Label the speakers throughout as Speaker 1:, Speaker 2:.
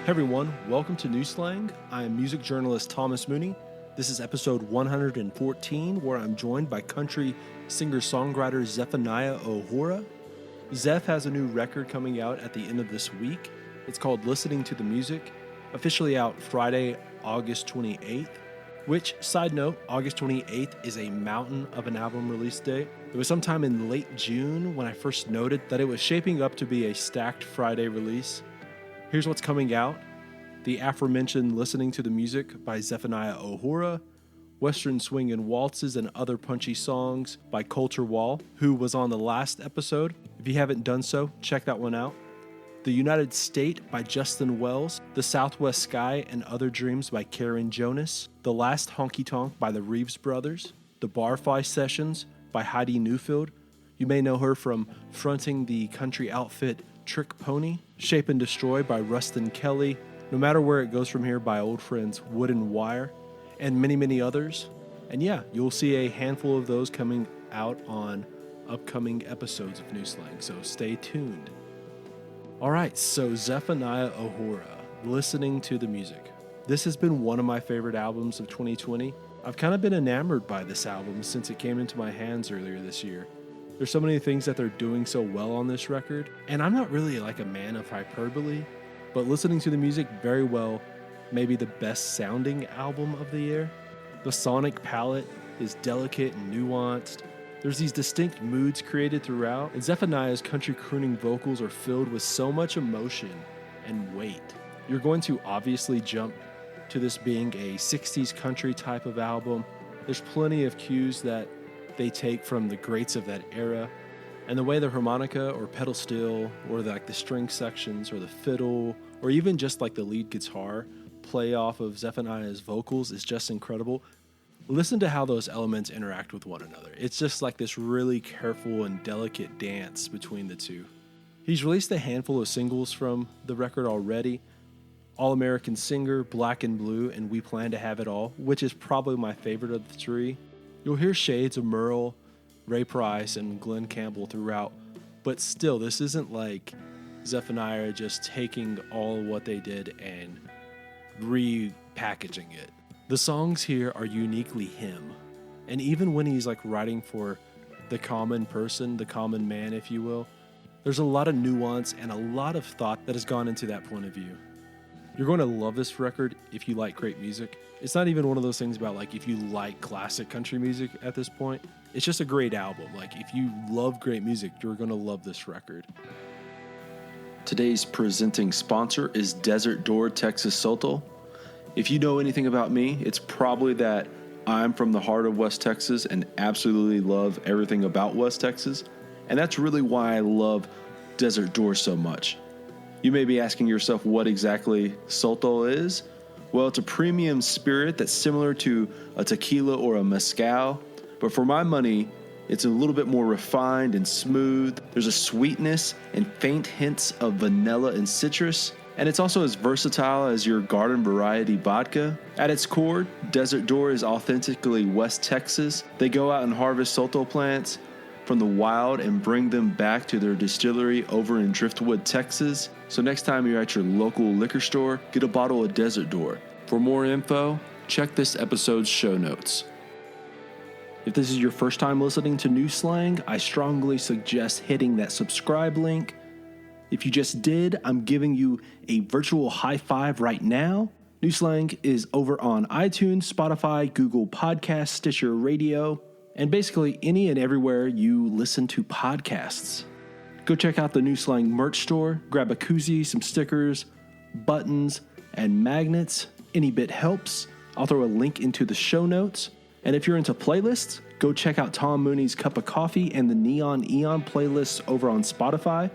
Speaker 1: Hey everyone, welcome to New Slang. I am music journalist Thomas Mooney. This is episode 114, where I'm joined by country singer-songwriter Zephaniah OHora. Zeph has a new record coming out at the end of this week. It's called Listening to the Music, officially out Friday, August 28th, which, side note, August 28th is a mountain of an album release date. It was sometime in late June when I first noted that it was shaping up to be a stacked Friday release. Here's what's coming out: the aforementioned Listening to the Music by Zephaniah OHora, Western Swing and Waltzes and Other Punchy Songs by Culture Wall, who was on the last episode. If you haven't done so, check that one out. The United State by Justin Wells, The Southwest Sky and Other Dreams by Karen Jonas, The Last Honky Tonk by the Reeves Brothers, The Barfly Sessions by Heidi Newfield. You may know her from fronting the country outfit Trick Pony, Shape and Destroy by Rustin Kelly, No Matter Where It Goes From Here by old friends Wood and Wire, and many, many others. And yeah, you'll see a handful of those coming out on upcoming episodes of New Slang, so stay tuned. Alright, so Zephaniah OHora, Listening to the Music. This has been one of my favorite albums of 2020. I've kind of been enamored by this album since it came into my hands earlier this year. There's so many things that they're doing so well on this record, and I'm not really like a man of hyperbole, but Listening to the Music, very well, maybe the best sounding album of the year. The sonic palette is delicate and nuanced. There's these distinct moods created throughout, and Zephaniah's country crooning vocals are filled with so much emotion and weight. You're going to obviously jump to this being a 60s country type of album. There's plenty of cues that they take from the greats of that era, and the way the harmonica or pedal steel or the string sections or the fiddle or even just like the lead guitar play off of Zephaniah's vocals is just incredible. Listen to how those elements interact with one another. It's just like this really careful and delicate dance between the two. He's released a handful of singles from the record already: All-American Singer, Black and Blue, and We Plan to Have It All, which is probably my favorite of the three. You'll hear shades of Merle, Ray Price, and Glenn Campbell throughout, but still, this isn't like Zephaniah just taking all of what they did and repackaging it. The songs here are uniquely him, and even when he's writing for the common person, the common man, if you will, there's a lot of nuance and a lot of thought that has gone into that point of view. You're going to love this record if you like great music. It's not even one of those things about if you like classic country music at this point. It's just a great album. If you love great music, you're going to love this record. Today's presenting sponsor is Desert Door Texas Soto. If you know anything about me, it's probably that I'm from the heart of West Texas and absolutely love everything about West Texas. And that's really why I love Desert Door so much. You may be asking yourself what exactly Soto is. Well, it's a premium spirit that's similar to a tequila or a mezcal, but for my money, it's a little bit more refined and smooth. There's a sweetness and faint hints of vanilla and citrus, and it's also as versatile as your garden variety vodka. At its core, Desert Door is authentically West Texas. They go out and harvest Soto plants from the wild and bring them back to their distillery over in Driftwood, Texas. So next time you're at your local liquor store, get a bottle of Desert Door. For more info, check this episode's show notes. If this is your first time listening to New Slang, I strongly suggest hitting that subscribe link. If you just did, I'm giving you a virtual high five right now. New Slang is over on iTunes, Spotify, Google Podcasts, Stitcher Radio, and basically any and everywhere you listen to podcasts. Go check out the New Slang merch store, grab a koozie, some stickers, buttons, and magnets. Any bit helps. I'll throw a link into the show notes. And if you're into playlists, go check out Tom Mooney's Cup of Coffee and the Neon Eon playlists over on Spotify.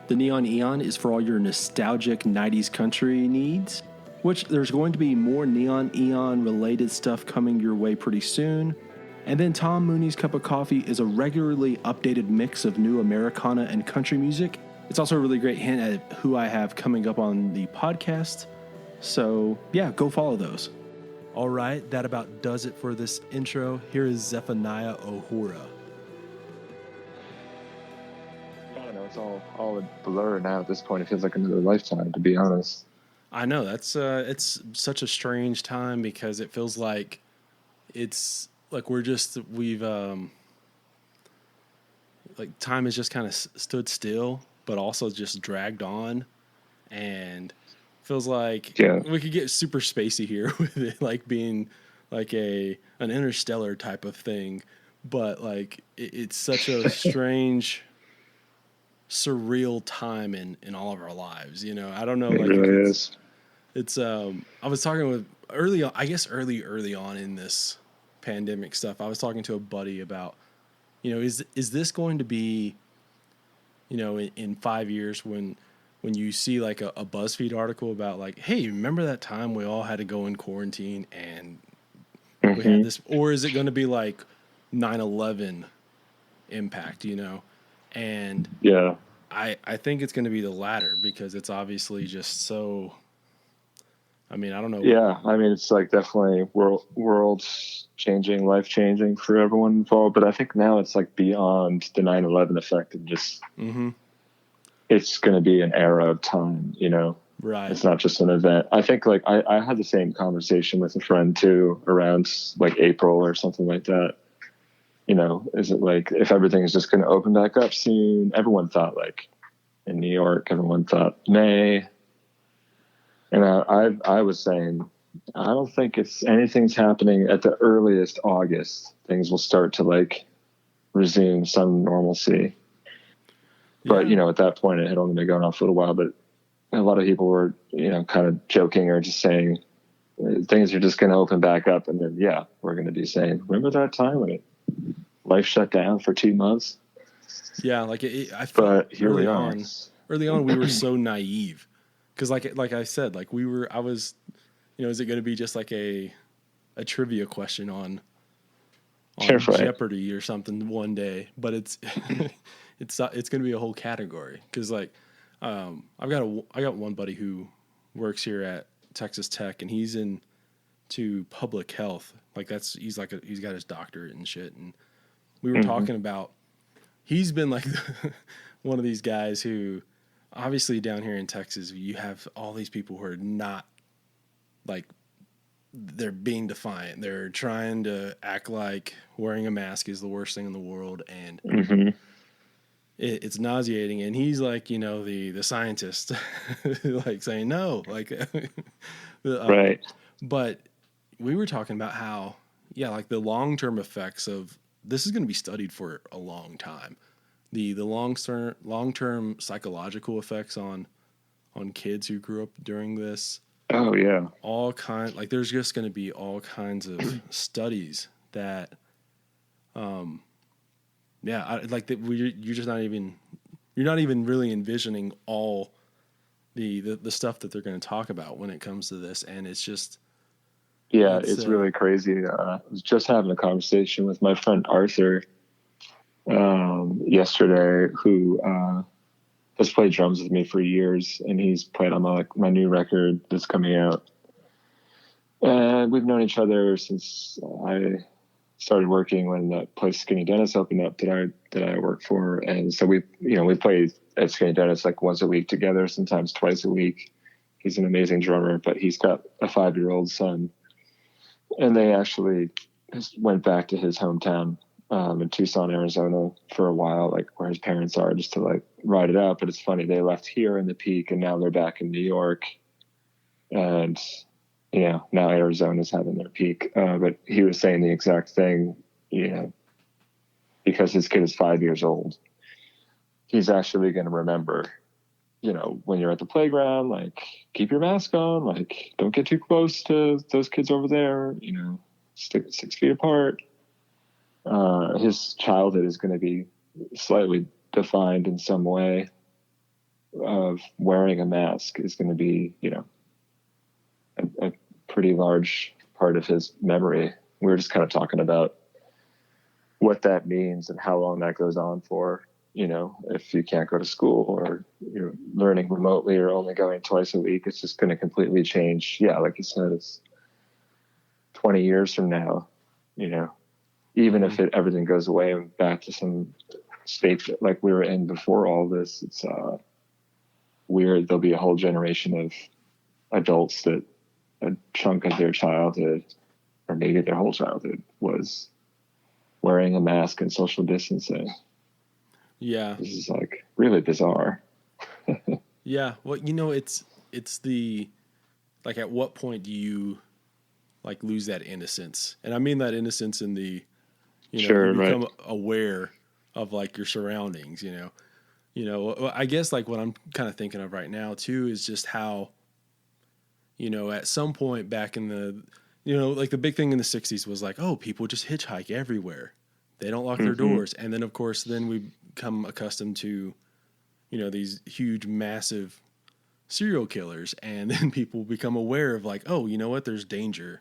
Speaker 1: The Neon Eon is for all your nostalgic 90s country needs, which there's going to be more Neon Eon related stuff coming your way pretty soon. And then Tom Mooney's Cup of Coffee is a regularly updated mix of new Americana and country music. It's also a really great hint at who I have coming up on the podcast. So yeah, go follow those. All right, that about does it for this intro. Here is Zephaniah OHora.
Speaker 2: I don't know, it's all a blur now at this point. It feels like another lifetime, to be honest.
Speaker 1: I know that's it's such a strange time because it feels like it's like we've like time has just kind of stood still, but also just dragged on, and feels like
Speaker 2: Yeah.
Speaker 1: we could get super spacey here with it, like being like an interstellar type of thing, but like it's such a strange, surreal time in all of our lives. You know, I don't know,
Speaker 2: It
Speaker 1: like if
Speaker 2: really is.
Speaker 1: it's I was talking with early on, I guess early on in this pandemic stuff. I was talking to a buddy about, you know, is this going to be, you know, in 5 years when you see like a BuzzFeed article about like, hey, remember that time we all had to go in quarantine and we had
Speaker 2: Hmm.
Speaker 1: this, or is it going to be like 9/11 impact, you know? And
Speaker 2: Yeah.
Speaker 1: I think it's going to be the latter because it's obviously just so. I mean, I don't know.
Speaker 2: Yeah. I mean, it's like definitely world changing, life changing for everyone involved. But I think now it's like beyond the 9/11 effect and just,
Speaker 1: Mm-hmm.
Speaker 2: it's going to be an era of time, you know?
Speaker 1: Right.
Speaker 2: It's not just an event. I think like I had the same conversation with a friend too around like April or something like that. You know, is it like if everything is just going to open back up soon? Everyone thought like in New York, everyone thought May. And I was saying, I don't think it's anything's happening at the earliest August. Things will start to like resume some normalcy. But,
Speaker 1: Yeah.
Speaker 2: you know, at that point, it had only been going on for a little while. But a lot of people were, you know, kind of joking or just saying things are just going to open back up. And then, yeah, we're going to be saying, remember that time when life shut down for 2 months?
Speaker 1: Yeah. Like I felt
Speaker 2: But here we are.
Speaker 1: early on, we were so naive because like I said, like I was, you know, is it going to be just like a trivia question on
Speaker 2: Right.
Speaker 1: Jeopardy or something one day, but it's it's going to be a whole category because like I got one buddy who works here at Texas Tech and he's into public health. Like he's got his doctorate and shit. And we were
Speaker 2: Mm-hmm.
Speaker 1: talking about he's been like one of these guys who obviously down here in Texas you have all these people who are not like they're being defiant. They're trying to act like wearing a mask is the worst thing in the world, and
Speaker 2: Mm-hmm.
Speaker 1: it's nauseating. And he's like, you know, the scientist, like saying no, like,
Speaker 2: Right.
Speaker 1: but we were talking about how, yeah, like the long term effects of this is going to be studied for a long time. The long term psychological effects on kids who grew up during this,
Speaker 2: Oh, yeah.
Speaker 1: all kind like there's just going to be all kinds of studies that yeah like that you're just not even you're not even really envisioning all the stuff that they're going to talk about when it comes to this, and it's just
Speaker 2: Yeah,
Speaker 1: it's
Speaker 2: it's really crazy. I was just having a conversation with my friend Arthur yesterday, who has played drums with me for years, and he's played on my new record that's coming out. And we've known each other since I started working when that place Skinny Dennis opened up that I work for, and so we play at Skinny Dennis like once a week together, sometimes twice a week. He's an amazing drummer, but he's got a 5-year-old son, and they actually just went back to his hometown in Tucson, Arizona for a while, like where his parents are, just to like ride it out. But it's funny, they left here in the peak and now they're back in New York. And, you know, now Arizona's having their peak. But he was saying the exact thing, you know, because his kid is 5 years old. He's actually going to remember, you know, when you're at the playground, like keep your mask on, like don't get too close to those kids over there, you know, stick 6 feet apart. His childhood is going to be slightly defined in some way of wearing a mask is going to be, you know, a pretty large part of his memory. We were just kind of talking about what that means and how long that goes on for, you know, if you can't go to school or you're learning remotely or only going twice a week, it's just going to completely change. Yeah. Like you said, it's 20 years from now, you know, even
Speaker 1: mm-hmm.
Speaker 2: if everything goes away and back to some state like we were in before all this, it's weird. There'll be a whole generation of adults that a chunk of their childhood, or maybe their whole childhood, was wearing a mask and social distancing.
Speaker 1: Yeah.
Speaker 2: This is like really bizarre.
Speaker 1: Yeah. Well, it's the, like, at what point do you like lose that innocence? And I mean that innocence in the,
Speaker 2: Sure,
Speaker 1: you become
Speaker 2: right.
Speaker 1: aware of like your surroundings, I guess like what I'm kind of thinking of right now too is just how, at some point back in the, like the big thing in the 60s was like, oh, people just hitchhike everywhere. They don't lock their doors. And then, of course, then we become accustomed to, these huge, massive serial killers. And then people become aware of like, oh, you know what? There's danger.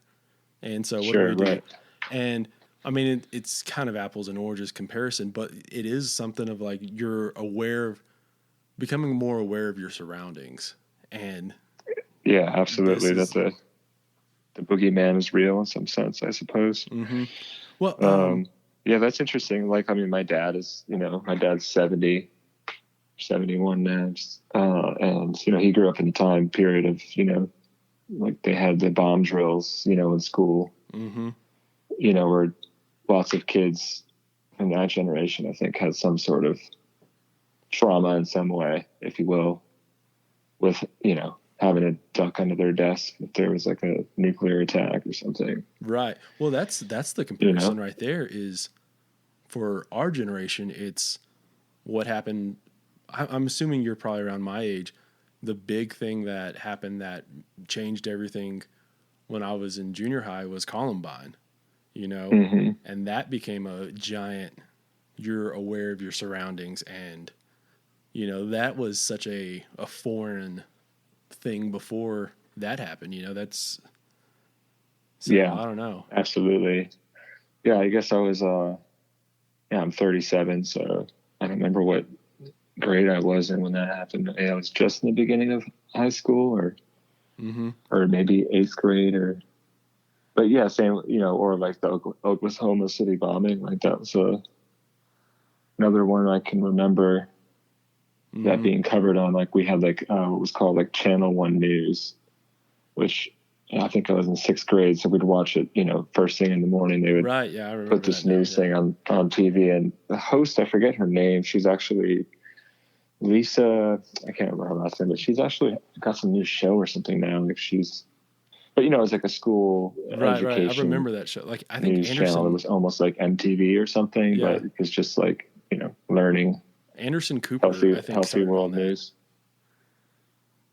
Speaker 1: And so what do we do?
Speaker 2: Right.
Speaker 1: And I mean, it's kind of apples and oranges comparison, but it is something of like you're becoming more aware of your surroundings. And
Speaker 2: yeah, absolutely. The boogeyman is real in some sense, I suppose.
Speaker 1: Mm-hmm. Well,
Speaker 2: yeah, that's interesting. Like, I mean, my dad's 70, 71 now. And, he grew up in the time period of, like they had the bomb drills, in school, where lots of kids in that generation, I think, had some sort of trauma in some way, if you will, with, having to duck under their desk if there was like a nuclear attack or something.
Speaker 1: Right. Well, that's the comparison right there is for our generation. It's what happened. I'm assuming you're probably around my age. The big thing that happened that changed everything when I was in junior high was Columbine, and that became a giant, you're aware of your surroundings. And, that was such a foreign thing before that happened, that's, so,
Speaker 2: yeah,
Speaker 1: I don't know.
Speaker 2: Absolutely. Yeah. I guess I was, I'm 37. So I don't remember what grade I was in when that happened. I was just in the beginning of high school or maybe 8th grade but yeah, same, or like the Oklahoma City bombing. Like that was another one I can remember that being covered on, like we had like what was called like Channel 1 News, which I think I was in 6th grade. So we'd watch it, first thing in the morning. They would
Speaker 1: I remember
Speaker 2: put this news thing on TV, and the host, I forget her name. She's actually Lisa. I can't remember her last name, but she's actually got some new show or something now. Like but it was like a school education.
Speaker 1: Right. I remember that show. Like I think
Speaker 2: news
Speaker 1: Anderson
Speaker 2: channel. It was almost like MTV or something, but it was just like learning.
Speaker 1: Anderson Cooper, I think,
Speaker 2: healthy world news.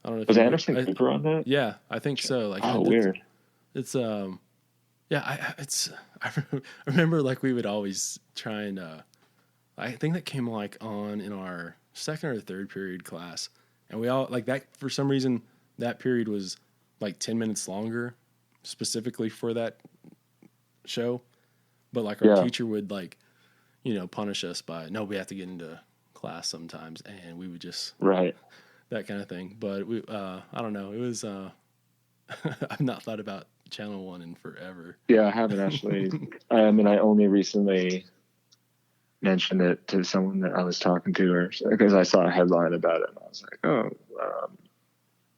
Speaker 1: I don't know.
Speaker 2: Was Anderson Cooper on that?
Speaker 1: Yeah, I think so. Like,
Speaker 2: weird.
Speaker 1: It's I remember like we would always try and I think that came like on in our 2nd or 3rd period class, and we all like that for some reason. That period was like 10 minutes longer, specifically for that show. But like our teacher would like, punish us by we have to get into class sometimes, and we would just that kind of thing. But we I don't know, it was I've not thought about Channel 1 in forever.
Speaker 2: I haven't actually. I mean, I only recently mentioned it to someone that I was talking to, because I saw a headline about it, and I was like,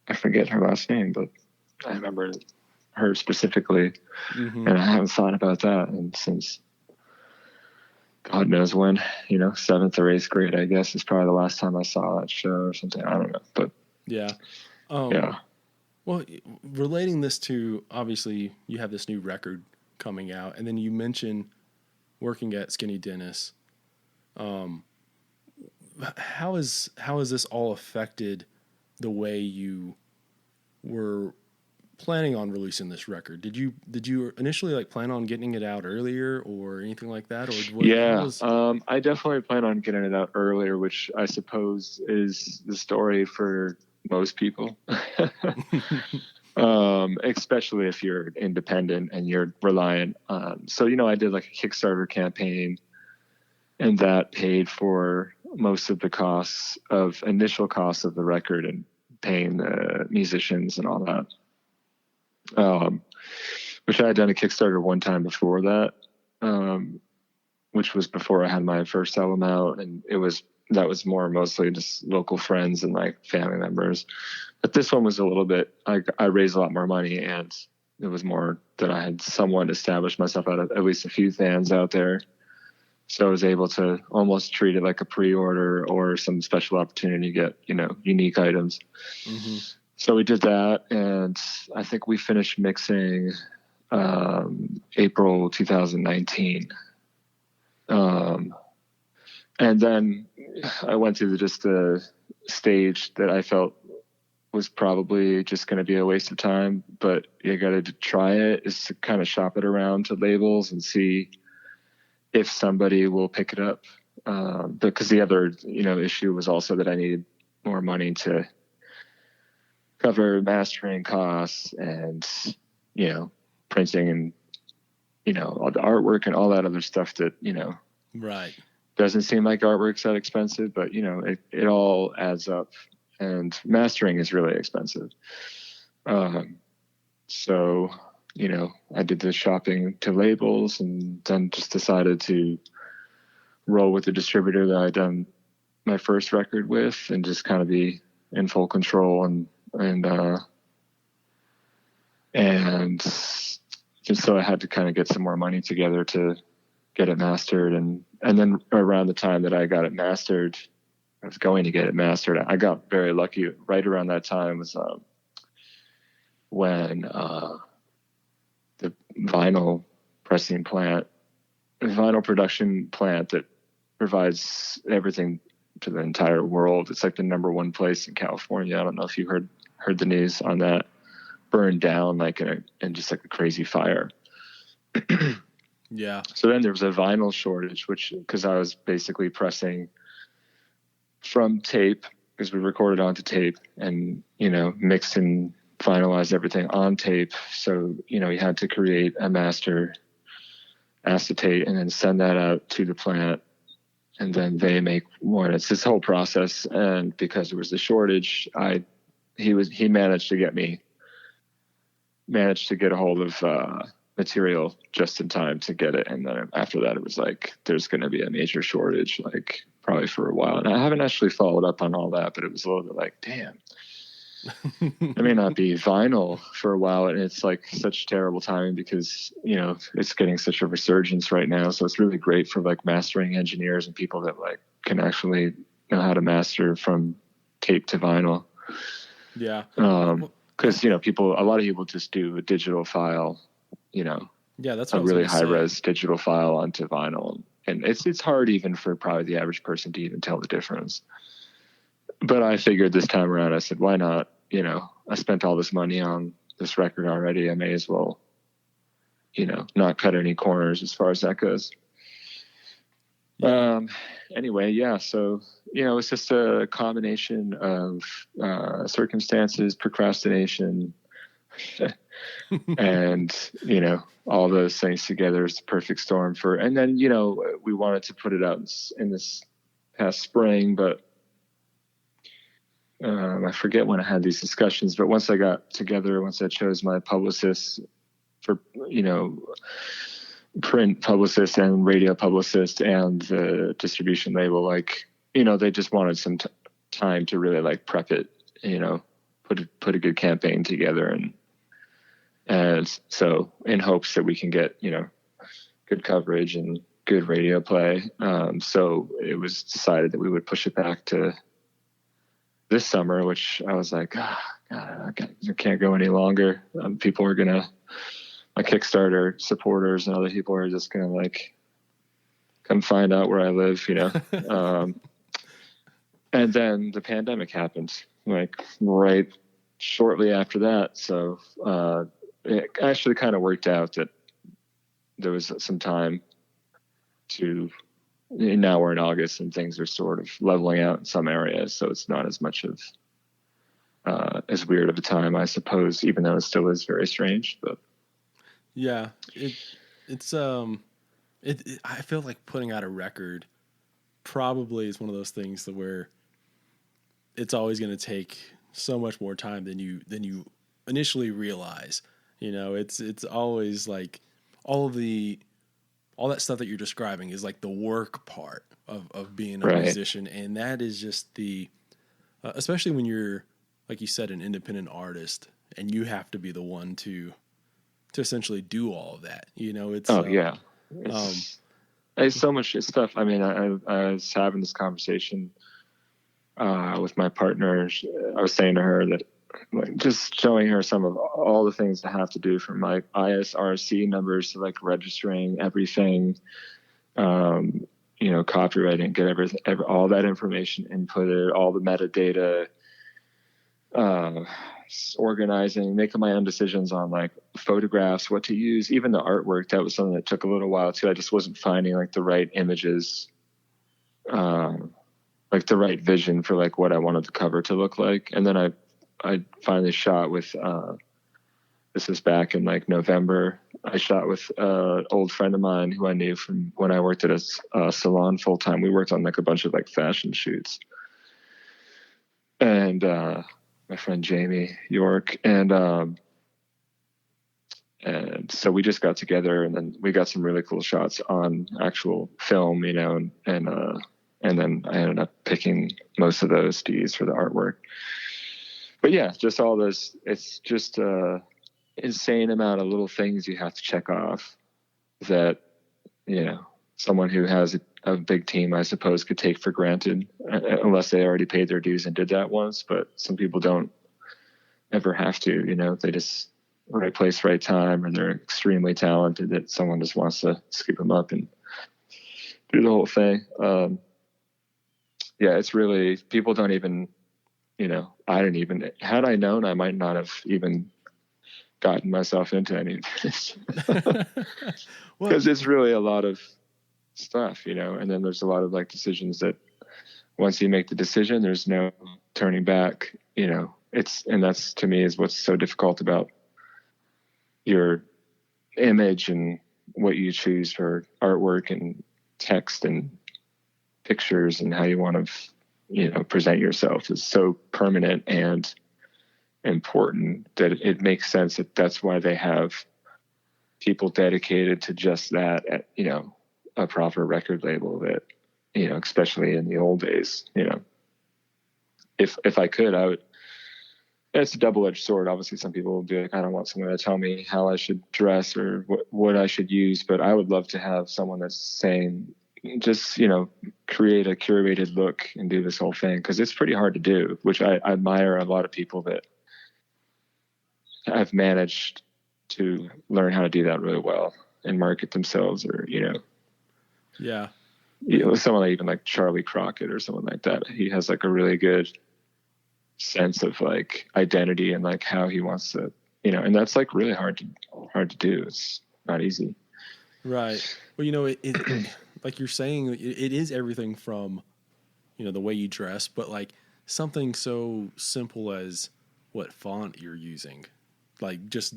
Speaker 2: I forget her last name, but I remember her specifically, and I haven't thought about that and since God knows when, 7th or 8th grade, I guess, is probably the last time I saw that show or something. I don't know, but
Speaker 1: well, relating this to, obviously you have this new record coming out, and then you mentioned working at Skinny Dennis. How has this all affected the way you were planning on releasing this record? Did you initially like plan on getting it out earlier or anything like that? Or
Speaker 2: I definitely plan on getting it out earlier, which I suppose is the story for most people. Especially if you're independent and you're reliant. So I did like a Kickstarter campaign, and that paid for most of the initial costs of the record and paying the musicians and all that. Which I had done a Kickstarter one time before that, which was before I had my first album out, and that was mostly just local friends and like family members. But this one was a little bit, I raised a lot more money, and it was more that I had somewhat established myself out of at least a few fans out there. So I was able to almost treat it like a pre-order or some special opportunity to get, unique items.
Speaker 1: Mm-hmm.
Speaker 2: So we did that, and I think we finished mixing April 2019. And then I went through just the stage that I felt was probably just going to be a waste of time, but you got to try it, is to kind of shop it around to labels and see if somebody will pick it up. Because the other, issue was also that I needed more money to cover mastering costs and, printing and, all the artwork and all that other stuff that,
Speaker 1: right.
Speaker 2: Doesn't seem like artwork's that expensive, but it all adds up, and mastering is really expensive. So, I did the shopping to labels, and then just decided to roll with the distributor that I'd done my first record with, and just kind of be in full control and just so I had to kind of get some more money together to get it mastered. And then around the time that I got it mastered, I was going to get it mastered, I got very lucky. Right around that time was when the vinyl production plant that provides everything to the entire world, it's like the number one place in California. I don't know if you heard the news on that, burned down like in just like a crazy fire.
Speaker 1: Yeah.
Speaker 2: So then there was a vinyl shortage, because I was basically pressing from tape, because we recorded onto tape and, mixed and finalized everything on tape. So, you had to create a master acetate and then send that out to the plant, and then they make one. It's this whole process. And because there was a shortage, he managed to get a hold of, material just in time to get it. And then after that, it was like, there's going to be a major shortage, like probably for a while. And I haven't actually followed up on all that, but it was a little bit like, damn, it may not be vinyl for a while. And it's like such terrible timing because, it's getting such a resurgence right now. So it's really great for like mastering engineers and people that like can actually know how to master from tape to vinyl.
Speaker 1: Yeah.
Speaker 2: Because, a lot of people just do a digital file,
Speaker 1: yeah, that's
Speaker 2: a really high res digital file onto vinyl. And it's hard even for probably the average person to even tell the difference. But I figured this time around, I said, why not? I spent all this money on this record already. I may as well, not cut any corners as far as that goes. Anyway, yeah. So, it's just a combination of circumstances, procrastination, and, all those things together is the perfect storm and then, we wanted to put it out in this past spring, but I forget when I had these discussions, but once I chose my publicist for, print publicist and radio publicist and the distribution label, like, they just wanted some time to really like prep it, put a good campaign together. And so in hopes that we can get, good coverage and good radio play. So it was decided that we would push it back to this summer, which I was like, God, I can't go any longer. People are going to, my Kickstarter supporters and other people are just going to like come find out where I live, and then the pandemic happened like right shortly after that. So, it actually kind of worked out that there was some time now we're in August and things are sort of leveling out in some areas. So it's not as much of, as weird of a time, I suppose, even though it still is very strange, but
Speaker 1: yeah, it's I feel like putting out a record probably is one of those things that where it's always going to take so much more time than you initially realize. It's always like all that stuff that you're describing is like the work part of being a musician. And that is just especially when you're like you said, an independent artist, and you have to be the one to essentially do all of that. You know, it's
Speaker 2: it's so much stuff. I mean, I was having this conversation with my partner. I was saying to her that, like, just showing her some of all the things I have to do, from like ISRC numbers to like registering everything, copywriting, get everything, all that information inputted, all the metadata, organizing, making my own decisions on like photographs, what to use, even the artwork. That was something that took a little while too. I just wasn't finding like the right images, like the right vision for like what I wanted the cover to look like. And then I finally shot with, this is back in like November. I shot with an old friend of mine who I knew from when I worked at a salon full time. We worked on like a bunch of like fashion shoots. And my friend Jamie York, and so we just got together, and then we got some really cool shots on actual film, and then I ended up picking most of those to use for the artwork. But yeah, just all those, it's just insane amount of little things you have to check off that, someone who has a big team, I suppose, could take for granted, unless they already paid their dues and did that once. But some people don't ever have to, they just right place, right time, or they're extremely talented that someone just wants to scoop them up and do the whole thing. It's really, people don't even, I didn't even, had I known, I might not have even gotten myself into any of this. Because it's really a lot of stuff, and then there's a lot of like decisions that once you make the decision, there's no turning back, and that's, to me, is what's so difficult about your image and what you choose for artwork and text and pictures and how you want to, present yourself is so permanent and important that it makes sense that that's why they have people dedicated to just that at, a proper record label that, especially in the old days, if I could, I would. It's a double-edged sword. Obviously, some people will be like, I don't want someone to tell me how I should dress or what I should use, but I would love to have someone that's saying, just, create a curated look and do this whole thing, because it's pretty hard to do, which I admire a lot of people that have managed to learn how to do that really well and market themselves, or, someone like, even like Charlie Crockett or someone like that. He has like a really good sense of like identity and like how he wants to, and that's like really hard to do. It's not easy.
Speaker 1: Right. Well, it like you're saying, it is everything from, the way you dress, but like something so simple as what font you're using, like just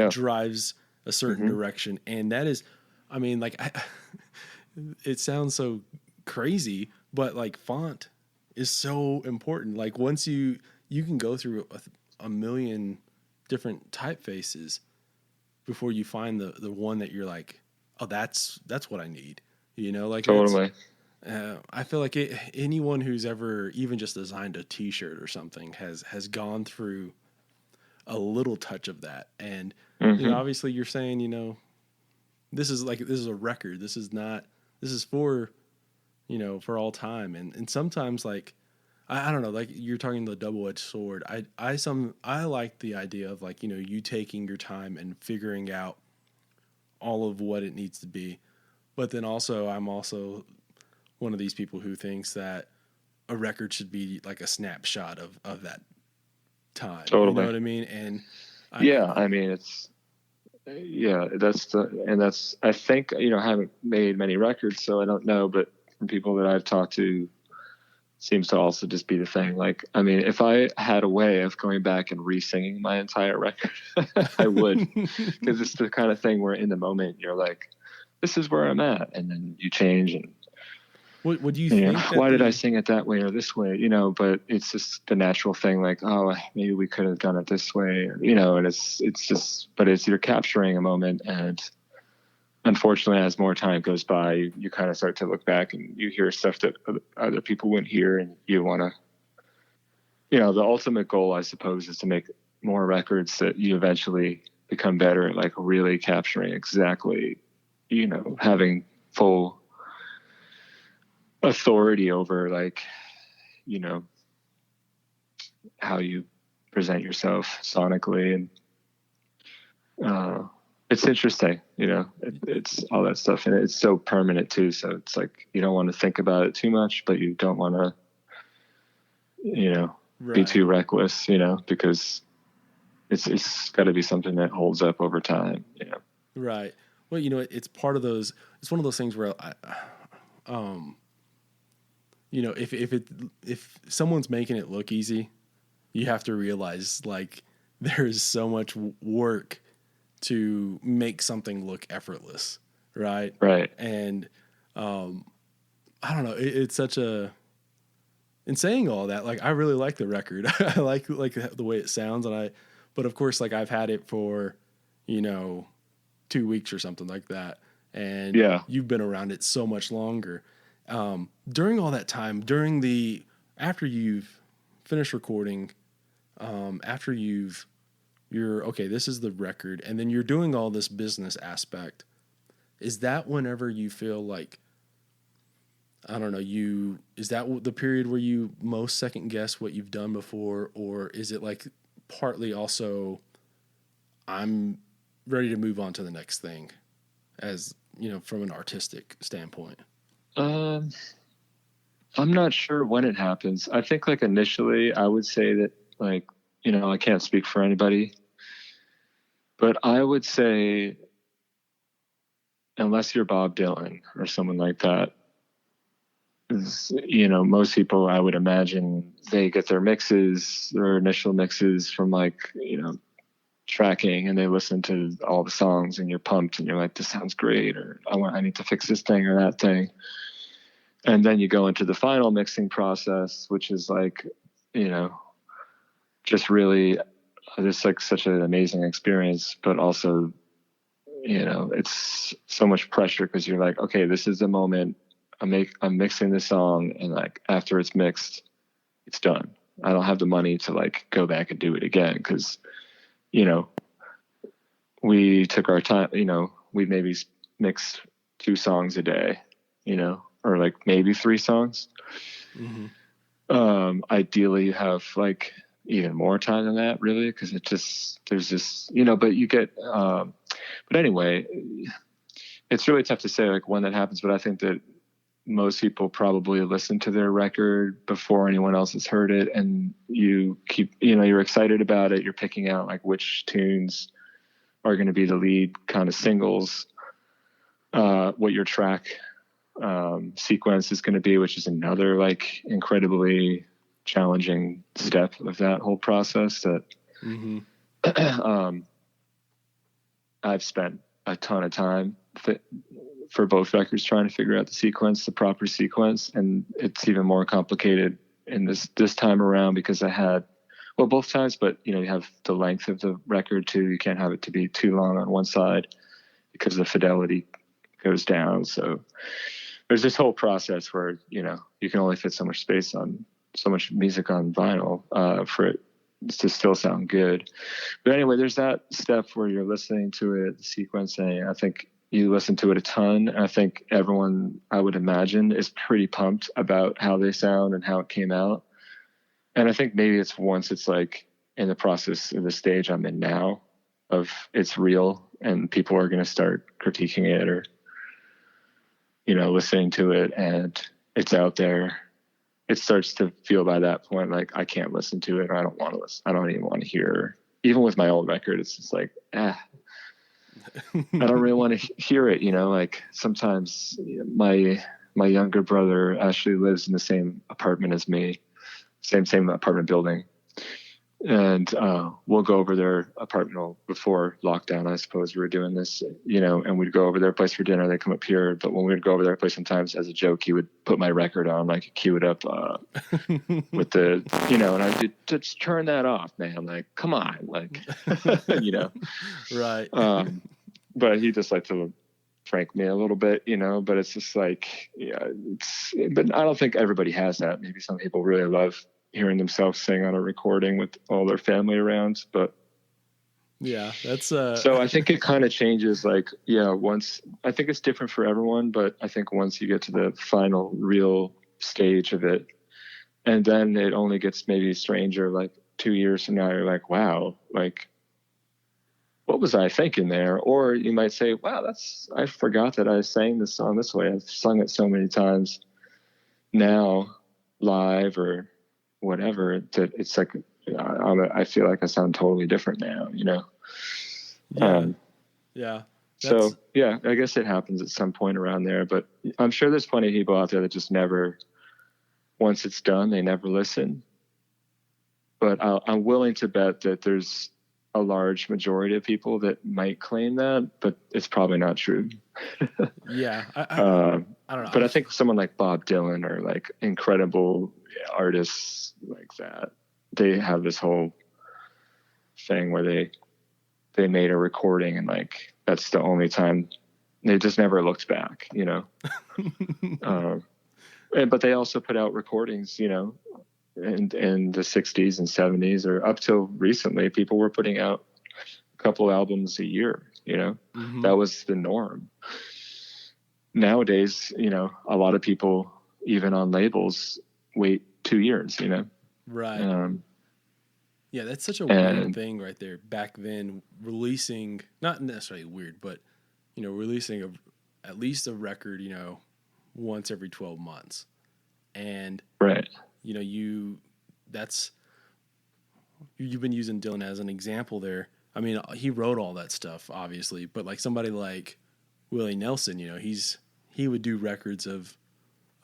Speaker 1: drives a certain direction. And that is, I mean, like, it sounds so crazy, but like font is so important. Like once you can go through a million different typefaces before you find the one that you're like, oh, that's what I need. Like
Speaker 2: totally.
Speaker 1: I feel like anyone who's ever even just designed a T-shirt or something has gone through a little touch of that. And obviously you're saying, this is a record. This is for, for all time. And sometimes, like, I don't know, like you're talking the double-edged sword. I like the idea of like, you taking your time and figuring out all of what it needs to be. But then also, I'm also one of these people who thinks that a record should be like a snapshot of that time.
Speaker 2: Totally.
Speaker 1: You know what I mean? And
Speaker 2: I mean, it's, that's, I think, I haven't made many records, so I don't know, but from people that I've talked to, seems to also just be the thing. Like, I mean, if I had a way of going back and re-singing my entire record, I would, because it's the kind of thing where in the moment you're like, this is where I'm at, and then you change and
Speaker 1: what do you think?
Speaker 2: Why did I sing it that way or this way? But it's just the natural thing. Like, oh, maybe we could have done it this way, or, and it's just, but it's, you're capturing a moment, and unfortunately, as more time goes by, you kind of start to look back and you hear stuff that other people wouldn't hear, and you want the ultimate goal, I suppose, is to make more records that you eventually become better at, like really capturing exactly, having full authority over, like, how you present yourself sonically. And it's interesting, it's all that stuff, and it's so permanent too. So it's like, you don't want to think about it too much, but you don't want to, be too reckless, because it's got to be something that holds up over time,
Speaker 1: Right. Well, it's part of those, it's one of those things where if someone's making it look easy, you have to realize, like, there's so much work to make something look effortless. Right.
Speaker 2: Right.
Speaker 1: And, I don't know. It's such a, in saying all that, like, I really like the record. I like the way it sounds. But of course, like, I've had it for, 2 weeks or something like that. And you've been around it so much longer. During all that time, after you've finished recording, after you're okay, this is the record, and then you're doing all this business aspect, is that whenever you feel like, I don't know, is that the period where you most second guess what you've done before? Or is it like partly also, I'm ready to move on to the next thing, as, from an artistic standpoint?
Speaker 2: I'm not sure when it happens. I think, like, initially I would say that, like, I can't speak for anybody, but I would say, unless you're Bob Dylan or someone like that, most people, I would imagine, they get their initial mixes from, like, tracking, and they listen to all the songs, and you're pumped, and you're like, this sounds great, or I need to fix this thing or that thing. And then you go into the final mixing process, which is like, just really just like such an amazing experience, but also, it's so much pressure, because you're like, okay, this is the moment. I'm mixing this song, and, like, after it's mixed, it's done. I don't have the money to, like, go back and do it again, because, we took our time. We maybe mixed 2 songs a day, or like maybe 3 songs. Mm-hmm. Ideally, you have, like, even more time than that, really, because there's this, but you get. But anyway, it's really tough to say, like, when that happens. But I think that most people probably listen to their record before anyone else has heard it, and you keep, you're excited about it. You're picking out, like, which tunes are going to be the lead kind of singles, what your track sequence is going to be, which is another, like, incredibly challenging step of that whole process that I've spent a ton of time for both records trying to figure out the proper sequence. And it's even more complicated in this time around, because I had, well, both times, but you have the length of the record too. You can't have it to be too long on one side, because the fidelity goes down. So there's this whole process where, you can only fit so much music on vinyl for it to still sound good. But anyway, there's that step where you're listening to it, the sequencing. I think you listen to it a ton. I think everyone, I would imagine, is pretty pumped about how they sound and how it came out. And I think maybe it's once it's, like, in the process of the stage I'm in now, of it's real and people are going to start critiquing it, or, listening to it, and it's out there. It starts to feel by that point like I can't listen to it, or I don't want to listen. I don't even want to hear. Even with my old record, it's just like, I don't really want to hear it. Like, sometimes my younger brother actually lives in the same apartment as me, same apartment building. And we'll go over their apartment before lockdown. I suppose we were doing this, and we'd go over their place for dinner. They come up here, but when we'd go over their place, sometimes as a joke, he would put my record on, like, cue it up with the, and I did, just turn that off, man. Like, come on, like,
Speaker 1: Right.
Speaker 2: But he just liked to prank me a little bit, But it's just like, but I don't think everybody has that. Maybe some people really love hearing themselves sing on a recording with all their family around. But
Speaker 1: yeah, that's
Speaker 2: so I think it kind of changes. Like, yeah, once I think it's different for everyone, but I think once you get to the final real stage of it, and then it only gets maybe stranger. Like 2 years from now, you're like, wow, like, what was I thinking there? Or you might say, wow, I forgot that I sang this song this way. I've sung it so many times now, live or whatever, that it's like, I feel like I sound totally different now, you know?
Speaker 1: Yeah. Yeah.
Speaker 2: So yeah, I guess it happens at some point around there, but I'm sure there's plenty of people out there that just never, once it's done, they never listen. But I'm willing to bet that there's a large majority of people that might claim that, but it's probably not true.
Speaker 1: Yeah. I don't know.
Speaker 2: But I think someone like Bob Dylan or like incredible artists like that, they have this whole thing where they made a recording and like, that's the only time they just never looked back, you know? But they also put out recordings, you know, in the 60s and 70s, or up till recently, people were putting out a couple albums a year, you know? Mm-hmm. That was the norm. Nowadays, you know, a lot of people, even on labels, wait 2 years, you know?
Speaker 1: Right. Yeah, that's such a weird thing right there. Back then, releasing, not necessarily weird, but, you know, releasing at least a record, you know, once every 12 months. And,
Speaker 2: right.
Speaker 1: You know, you've been using Dylan as an example there. I mean, he wrote all that stuff, obviously, but like somebody like Willie Nelson, you know, he would do records of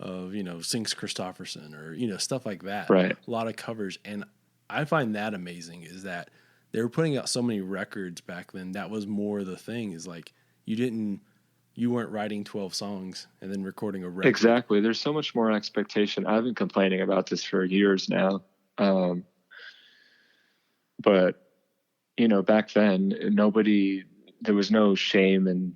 Speaker 1: you know, Sings Christopherson or, you know, stuff like that.
Speaker 2: Right.
Speaker 1: A lot of covers. And I find that amazing, is that they were putting out so many records back then. That was more the thing, is like you weren't writing 12 songs and then recording a record.
Speaker 2: Exactly. There's so much more expectation. I've been complaining about this for years now. But, you know, back then, there was no shame in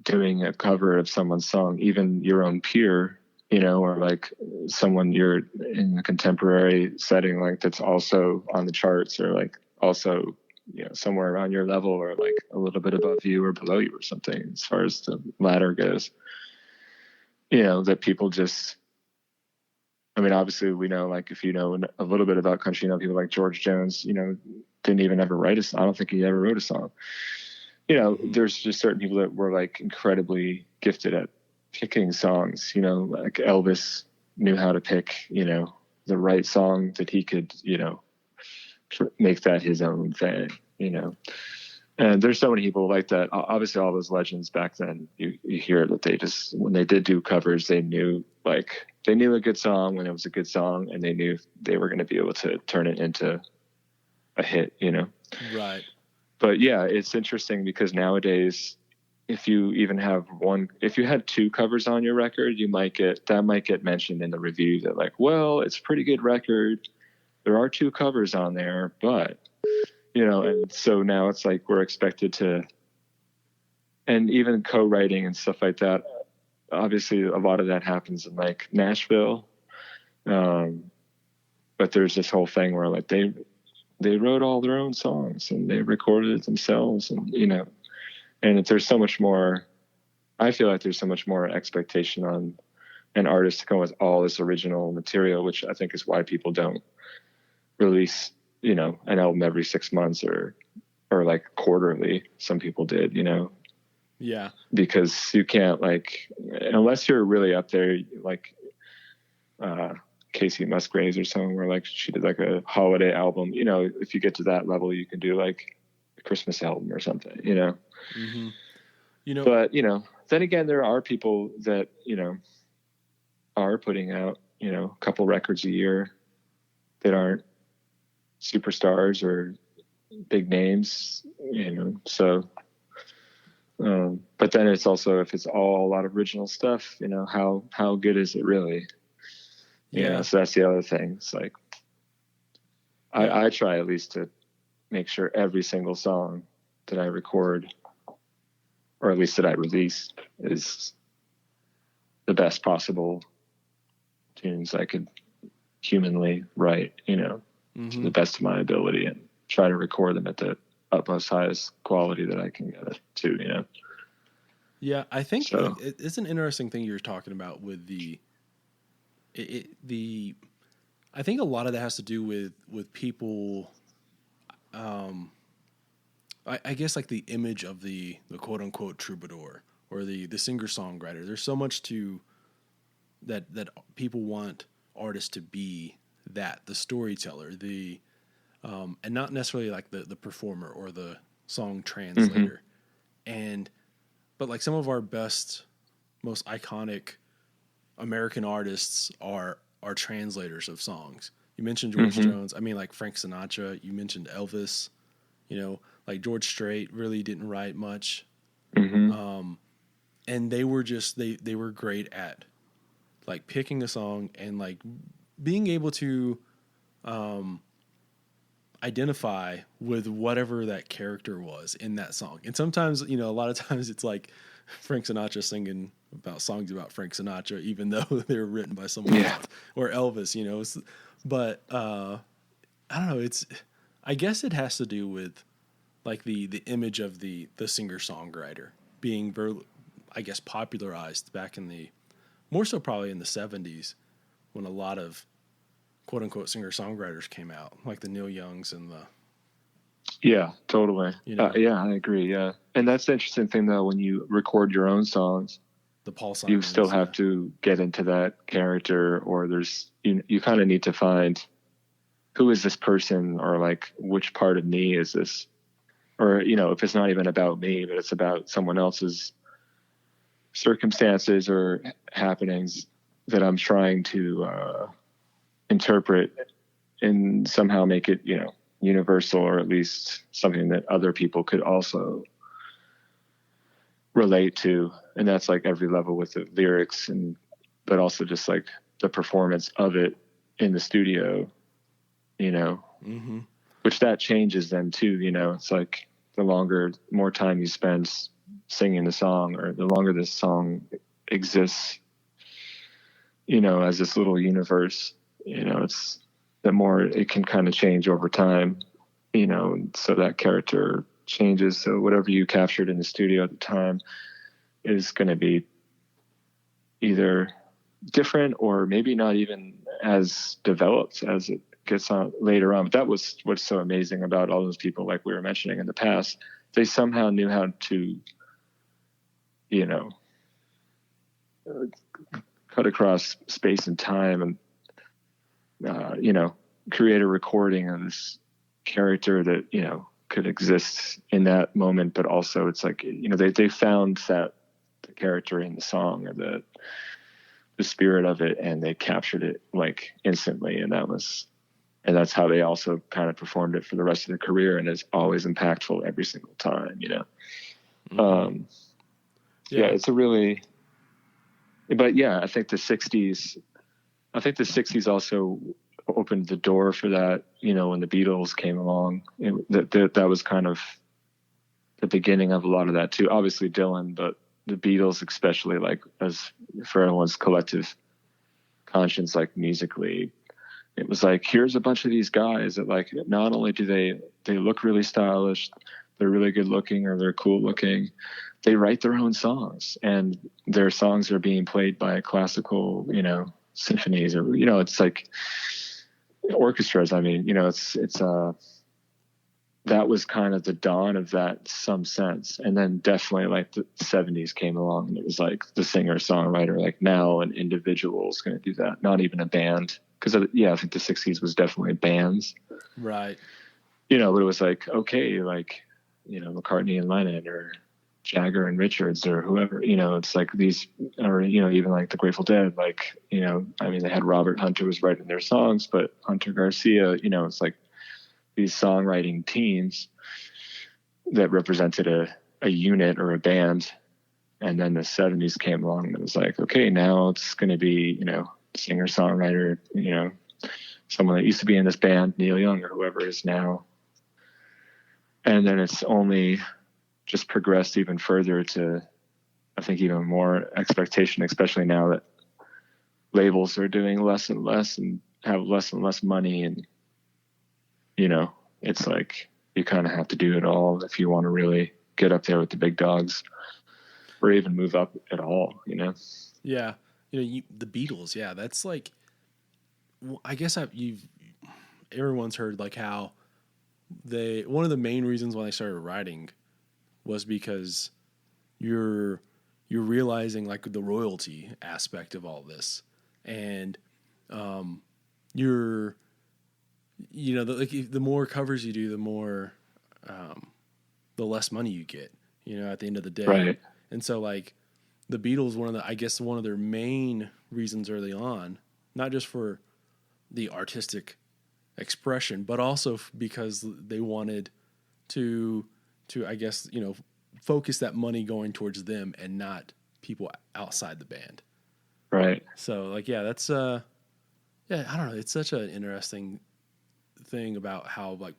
Speaker 2: doing a cover of someone's song, even your own peer, you know, or like someone you're in a contemporary setting, like that's also on the charts, or like also, you know, somewhere around your level, or like a little bit above you or below you or something, as far as the ladder goes. You know, that people just, I mean, obviously we know, like, if you know a little bit about country, you know, people like George Jones, you know, didn't even ever write a song. I don't think he ever wrote a song. You know, there's just certain people that were like incredibly gifted at picking songs, you know, like Elvis knew how to pick, you know, the right song that he could, you know, make that his own thing, you know. And there's so many people like that. Obviously, all those legends back then, you hear that they just, when they did do covers, they knew a good song when it was a good song, and they knew they were going to be able to turn it into a hit, you know?
Speaker 1: Right.
Speaker 2: But yeah, it's interesting because nowadays, if you even have if you had 2 covers on your record, that might get mentioned in the review that like, well, it's a pretty good record. There are 2 covers on there, but, you know, and so now it's like we're expected to, and even co-writing and stuff like that. Obviously, a lot of that happens in like Nashville. But there's this whole thing where like they wrote all their own songs and they recorded it themselves, and, you know, and there's so much more, I feel like there's so much more expectation on an artist to come with all this original material, which I think is why people don't release, you know, an album every 6 months or like quarterly. Some people did, you know.
Speaker 1: Yeah.
Speaker 2: Because you can't, like, unless you're really up there, like Casey Musgraves or someone, where like she did like a holiday album, you know, if you get to that level, you can do like a Christmas album or something, you know.
Speaker 1: Mm-hmm. You know,
Speaker 2: but, you know, then again, there are people that, you know, are putting out, you know, a couple records a year that aren't superstars or big names, you know. So but then it's also, if it's all a lot of original stuff, you know, how good is it really? You know, so that's the other thing. It's like, I try at least to make sure every single song that I record, or at least that I release, is the best possible tunes I could humanly write, to the best of my ability, and try to record them at the utmost highest quality that I can get it to.
Speaker 1: Yeah, I think
Speaker 2: So.
Speaker 1: it's an interesting thing you're talking about with I think a lot of that has to do with people. I guess like the image of the quote unquote troubadour or the singer songwriter. There's so much to that people want artists to be, that the storyteller, and not necessarily like the performer or the song translator. But like some of our best, most iconic American artists are translators of songs. You mentioned George Jones. I mean, like Frank Sinatra. You mentioned Elvis. Like George Strait really didn't write much. And they were just they were great at like picking a song and like being able to identify with whatever that character was in that song. And sometimes, a lot of times it's like Frank Sinatra singing about songs about Frank Sinatra, even though they're written by someone else, or Elvis, but I don't know. I guess it has to do with like the image of the singer-songwriter being I guess popularized back in more so probably in the 70s, when a lot of quote unquote singer-songwriters came out, like the Neil Youngs and the.
Speaker 2: Yeah, totally. Yeah, I agree. Yeah. And that's the interesting thing though, when you record your own songs,
Speaker 1: the Paul Simons,
Speaker 2: you still have to get into that character, or you kind of need to find who is this person, or like which part of me is this, or, if it's not even about me, but it's about someone else's circumstances or happenings that I'm trying to interpret and somehow make it, universal, or at least something that other people could also relate to. And that's like every level with the lyrics, but also just like the performance of it in the studio, which that changes then too. It's like the more time you spend singing the song, or the longer this song exists, as this little universe, it's the more it can kind of change over time, so that character changes. So whatever you captured in the studio at the time is going to be either different, or maybe not even as developed as it gets on later on. But that was what's so amazing about all those people, like we were mentioning in the past. They somehow knew how to, cut across space and time, and create a recording of this character that could exist in that moment, but also it's like they found that the character in the song, or the spirit of it, and they captured it like instantly, and that's how they also kind of performed it for the rest of their career, and it's always impactful every single time. It's a really, but yeah, I think the 60s also opened the door for that, when the Beatles came along. That was kind of the beginning of a lot of that too. Obviously Dylan, but the Beatles especially, like, as for everyone's collective conscience, like musically, it was like, here's a bunch of these guys that, like, not only do they look really stylish, they're really good looking, or they're cool looking, they write their own songs, and their songs are being played by classical, symphonies, or, it's like orchestras. I mean, that was kind of the dawn of that, in some sense. And then definitely like the 70s came along, and it was like the singer-songwriter, like now an individual is going to do that, not even a band. Because, I think the 60s was definitely bands.
Speaker 1: Right.
Speaker 2: But it was like, okay, like, McCartney and Lennon, or Jagger and Richards, or whoever, it's like these, or, even like the Grateful Dead, like, they had Robert Hunter was writing their songs, but Hunter Garcia, it's like these songwriting teams that represented a unit or a band. And then the 70s came along, and it was like, okay, now it's going to be, singer-songwriter, someone that used to be in this band, Neil Young, or whoever is now. And then it's only just progressed even further to, I think, even more expectation, especially now that labels are doing less and less, and have less and less money, and you know, it's like you kind of have to do it all if you want to really get up there with the big dogs, or even move up at all, you know?
Speaker 1: Yeah. You know, the Beatles, yeah, that's like, I guess everyone's heard like how one of the main reasons why they started writing was because you're realizing like the royalty aspect of all this. And, the more covers you do, the more, the less money you get, you know, at the end of the day.
Speaker 2: Right.
Speaker 1: And so like the Beatles, one of their main reasons early on, not just for the artistic expression, but also because they wanted to, I guess, you know, focus that money going towards them and not people outside the band.
Speaker 2: Right.
Speaker 1: So like, yeah, that's, I don't know. It's such an interesting thing about how like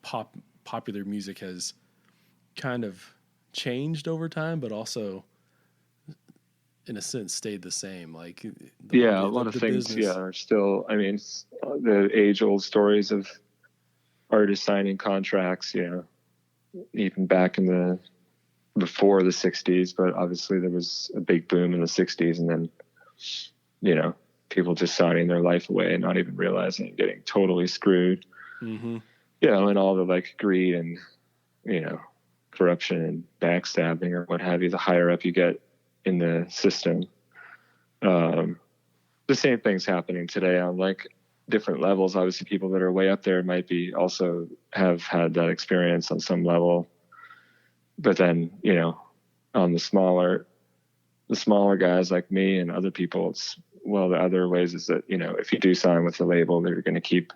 Speaker 1: popular music has kind of changed over time, but also in a sense stayed the same. Like
Speaker 2: a lot of things business. Are still, I mean, the age old stories of artists signing contracts, you know, even back in before the 60s, but obviously there was a big boom in the 60s, and then, you know, people just signing their life away and not even realizing, getting totally screwed. Mm-hmm. You know, and all the like greed and, you know, corruption and backstabbing or what have you, the higher up you get in the system. The same thing's happening today on like different levels. Obviously people that are way up there might be also have had that experience on some level, but then, you know, on the smaller guys like me and other people, the other ways is that, you know, if you do sign with the label, they're going to keep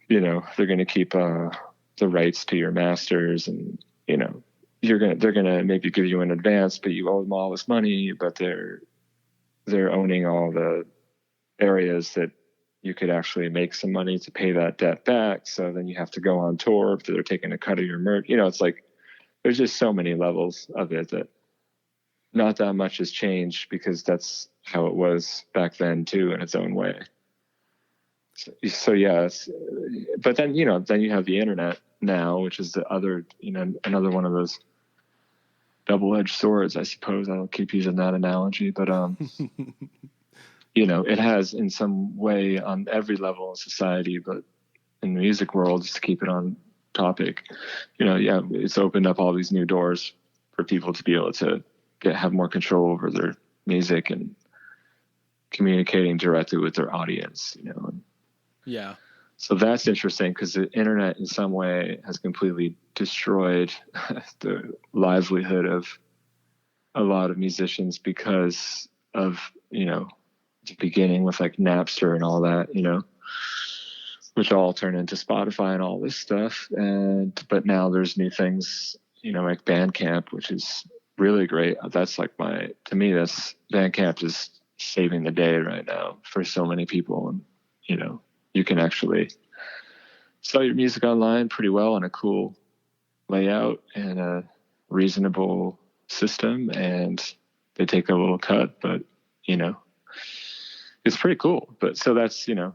Speaker 2: the rights to your masters, and, you know, they're gonna maybe give you an advance, but you owe them all this money, but they're owning all the areas that you could actually make some money to pay that debt back. So then you have to go on tour if they're taking a cut of your merch. You know, it's like there's just so many levels of it that not that much has changed, because that's how it was back then too, in its own way. So yes, but then, you know, then you have the internet now, which is the other, you know, another one of those double-edged swords, I suppose. I don't keep using that analogy, but you know, it has in some way on every level of society, but in the music world, just to keep it on topic, you know, yeah, it's opened up all these new doors for people to be able to have more control over their music and communicating directly with their audience, you know.
Speaker 1: Yeah.
Speaker 2: So that's interesting, because the internet in some way has completely destroyed the livelihood of a lot of musicians because of, you know, the beginning with like Napster and all that, you know, which all turned into Spotify and all this stuff. But now there's new things, you know, like Bandcamp, which is really great. That's like to me, Bandcamp is saving the day right now for so many people. And, you know, you can actually sell your music online pretty well in a cool layout and a reasonable system, and they take a little cut, but, you know, it's pretty cool. But so that's, you know,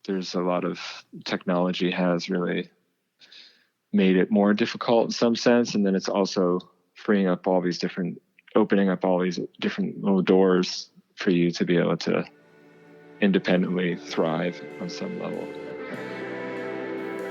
Speaker 2: there's a lot of technology has really made it more difficult in some sense. And then it's also opening up all these different little doors for you to be able to independently thrive on some level.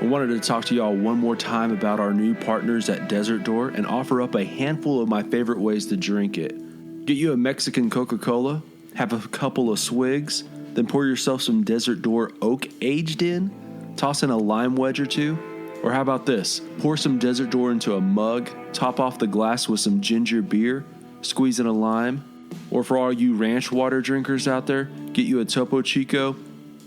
Speaker 1: I wanted to talk to y'all one more time about our new partners at Desert Door and offer up a handful of my favorite ways to drink it. Get you a Mexican Coca-Cola, have a couple of swigs, then pour yourself some Desert Door Oak aged in, toss in a lime wedge or two, or how about this? Pour some Desert Door into a mug, top off the glass with some ginger beer, squeeze in a lime, or for all you ranch water drinkers out there, get you a Topo Chico,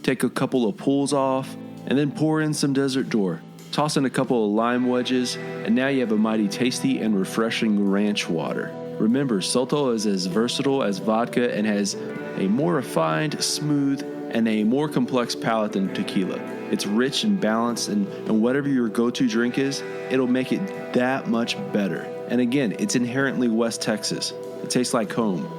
Speaker 1: take a couple of pulls off, and then pour in some Desert Door. Toss in a couple of lime wedges, and now you have a mighty tasty and refreshing ranch water. Remember, Soto is as versatile as vodka and has a more refined, smooth, and a more complex palate than tequila. It's rich and balanced, and whatever your go-to drink is, it'll make it that much better. And again, it's inherently West Texas. It tastes like home.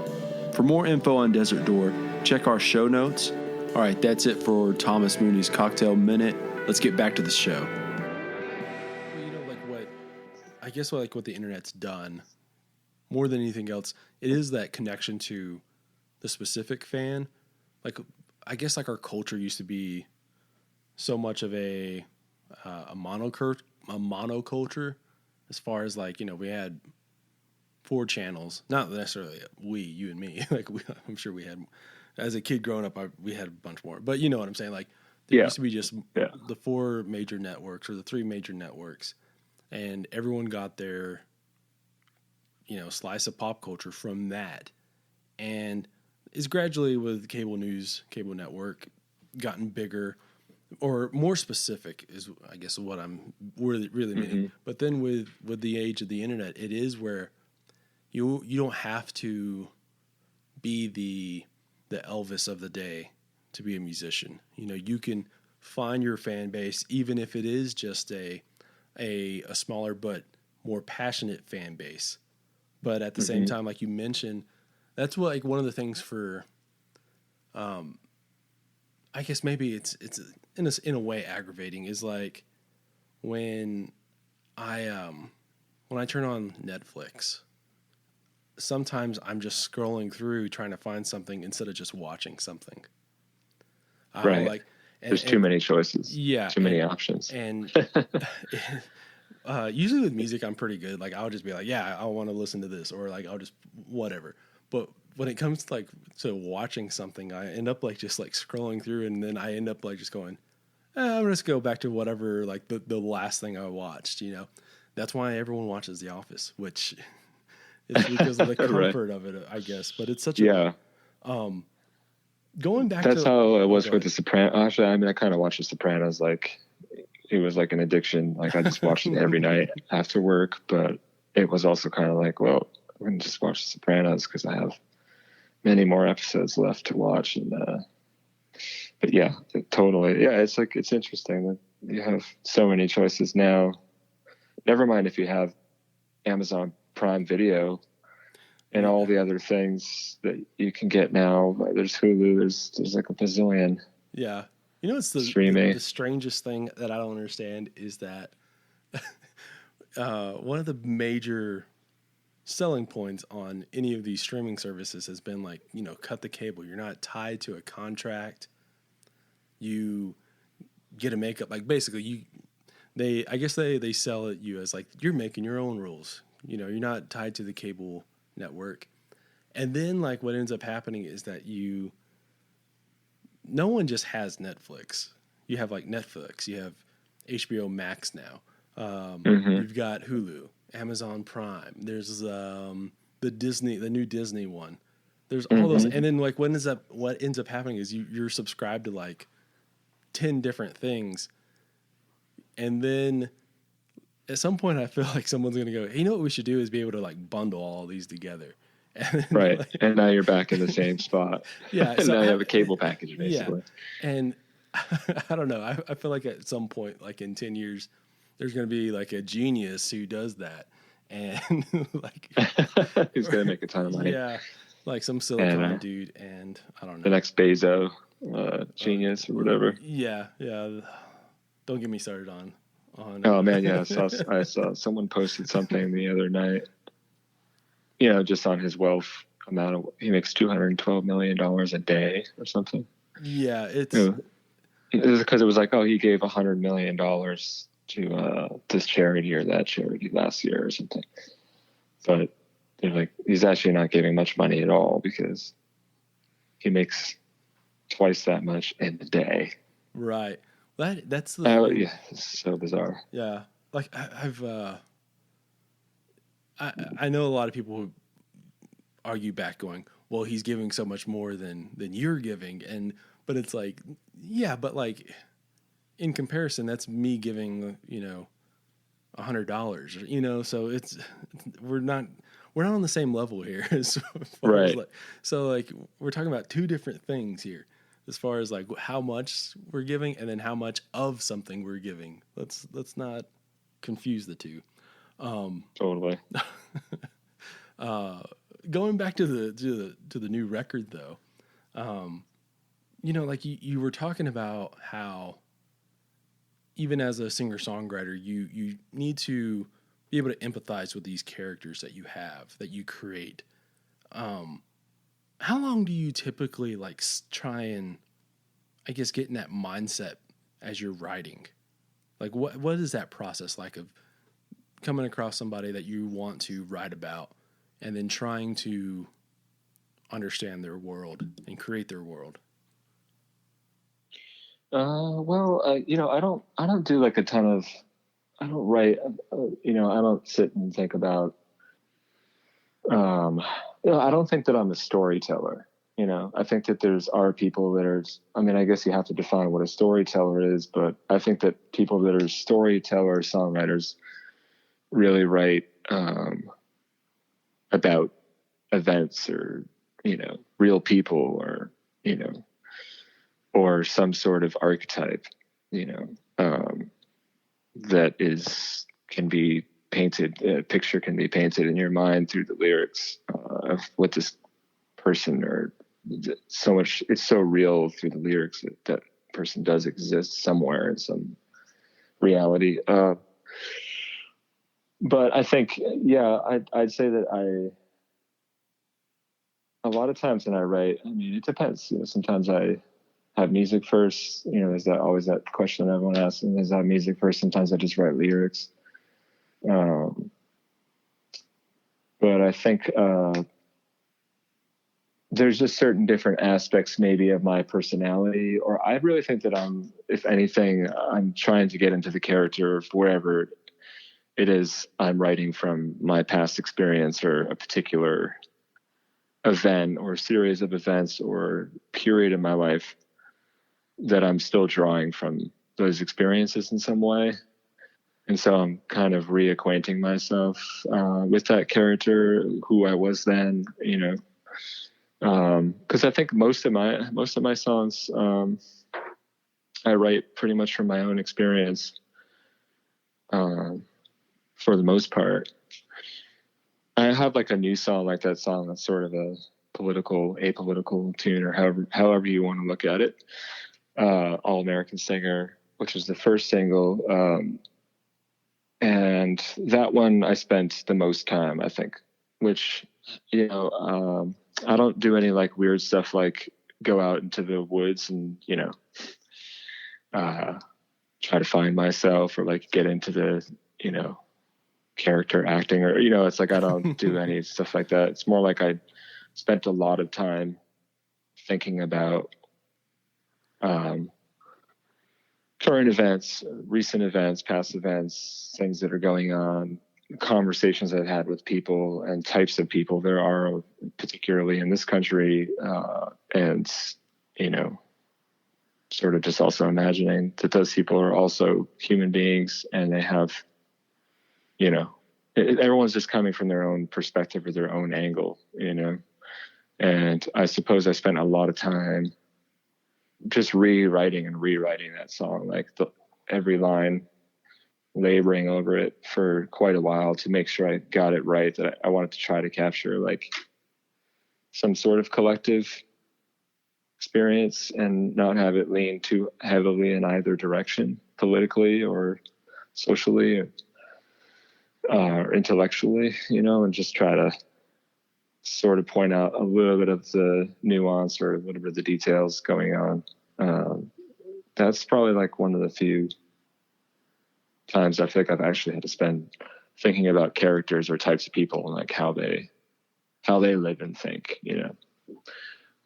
Speaker 1: For more info on Desert Door, check our show notes All right, that's it for Thomas Mooney's Cocktail Minute. Let's get back to the show. Well, what the internet's done more than anything else, it is that connection to the specific fan. Like, I guess like our culture used to be so much of a monoculture, as far as like, we had 4 channels, not necessarily you and me. I'm sure we had, as a kid growing up, we had a bunch more. But you know what I'm saying? Like, there used to be just the 4 major networks or the 3 major networks, and everyone got their, slice of pop culture from that. And it's gradually, with cable news, cable network, gotten bigger or more specific is, I guess, what I'm really meaning. But then with the age of the internet, it is where you don't have to be the Elvis of the day to be a musician. You can find your fan base, even if it is just a smaller but more passionate fan base. But at the same time, like you mentioned, that's what, like, one of the things for, I guess maybe it's in a way aggravating, is like when I turn on Netflix, sometimes I'm just scrolling through trying to find something instead of just watching something.
Speaker 2: Right. There's too many choices.
Speaker 1: Yeah.
Speaker 2: Too many options.
Speaker 1: And usually with music, I'm pretty good. Like, I'll just be like, yeah, I want to listen to this, or like, I'll just whatever. But when it comes to to watching something, I end up like just like scrolling through, and then I end up like just going, I'm just go back to whatever, like the last thing I watched. That's why everyone watches The Office, which is because of the comfort of it, I guess. But it's such a going back.
Speaker 2: That's how it was with The Sopranos. Actually, I mean, I kind of watched The Sopranos like it was like an addiction. Like, I just watched it every night after work. But it was also kind of like, well, I'm going to just watch The Sopranos because I have many more episodes left to watch. And but yeah, totally. Yeah, it's like, it's interesting that you have so many choices now. Never mind if you have Amazon Prime Video and all the other things that you can get now. There's Hulu. There's like a bazillion.
Speaker 1: Yeah. It's
Speaker 2: streaming.
Speaker 1: The strangest thing that I don't understand is that one of the major selling points on any of these streaming services has been like, cut the cable. You're not tied to a contract. You get a makeup, like basically I guess they sell it you as like, you're making your own rules. You're not tied to the cable network. And then like what ends up happening is that no one just has Netflix. You have like Netflix, you have HBO Max now. You've got Hulu, Amazon Prime. There's the new Disney one. There's all those, and then like what ends up happening is you're subscribed to like 10 different things, and then at some point I feel like someone's gonna go, hey, you know what we should do is be able to like bundle all these together. And
Speaker 2: right.
Speaker 1: Like,
Speaker 2: and now you're back in the same spot.
Speaker 1: Yeah.
Speaker 2: And now you have a cable package, basically.
Speaker 1: Yeah. And I don't know. I feel like at some point, like in 10 years, there's going to be like a genius who does that. And like,
Speaker 2: who's going to make a ton of money.
Speaker 1: Yeah. Like some Silicon dude. And I don't know.
Speaker 2: The next Bezos genius or whatever.
Speaker 1: Yeah. Yeah. Don't get me started on.
Speaker 2: Oh man. Yeah. I saw someone posted something the other night, just on his wealth amount. He makes $212 million a day or something.
Speaker 1: Yeah. It's
Speaker 2: because it was like, oh, he gave $100 million to this charity or that charity last year or something. But they're like, he's actually not giving much money at all because he makes twice that much in a day.
Speaker 1: Right. That's the
Speaker 2: yeah, it's so bizarre.
Speaker 1: Yeah. Like I know a lot of people who argue back going, well, he's giving so much more than you're giving. But it's like, yeah, but like in comparison, that's me giving, $100, so we're not on the same level here.
Speaker 2: Right.
Speaker 1: So like we're talking about two different things here as far as like how much we're giving and then how much of something we're giving. Let's not confuse the two.
Speaker 2: Totally.
Speaker 1: Going back to the new record though, like you were talking about how even as a singer-songwriter, you need to be able to empathize with these characters that you have, that you create. How long do you typically like try and, I guess, get in that mindset as you're writing? Like what is that process like of coming across somebody that you want to write about and then trying to understand their world and create their world?
Speaker 2: I don't do like a ton of, I don't write, I don't sit and think about, I don't think that I'm a storyteller. I think that are people that are, I guess you have to define what a storyteller is, but I think that people that are storytellers, songwriters really write, about events or, real people or some sort of archetype, that can be painted, a picture can be painted in your mind through the lyrics of what this person or so much, it's so real through the lyrics that person does exist somewhere in some reality. But I think, I'd say that a lot of times when I write, it depends. Sometimes I have music first. There's always that question that everyone asks, and is that music first? Sometimes I just write lyrics. But I think there's just certain different aspects maybe of my personality, or I really think that if anything, I'm trying to get into the character of wherever it is I'm writing from, my past experience or a particular event or series of events or period in my life that I'm still drawing from those experiences in some way. And so I'm kind of reacquainting myself with that character, who I was then, because I think most of my songs I write pretty much from my own experience for the most part. I have like a new song, like that song that's sort of a apolitical tune, or however you want to look at it. All American Singer, which was the first single. And that one I spent the most time, I think, which, I don't do any like weird stuff like go out into the woods and, try to find myself or like get into the, character acting or, it's like I don't do any stuff like that. It's more like I spent a lot of time thinking about current events, recent events, past events, things that are going on, conversations I've had with people and types of people there are, particularly in this country, and, sort of just also imagining that those people are also human beings and they have, everyone's just coming from their own perspective or their own angle, and I suppose I spent a lot of time just rewriting that song, like every line, laboring over it for quite a while to make sure I got it right, that I wanted to try to capture like some sort of collective experience and not have it lean too heavily in either direction, politically or socially or intellectually, and just try to sort of point out a little bit of the nuance or a little bit of the details going on. That's probably like one of the few times I feel like I've actually had to spend thinking about characters or types of people and like how they live and think,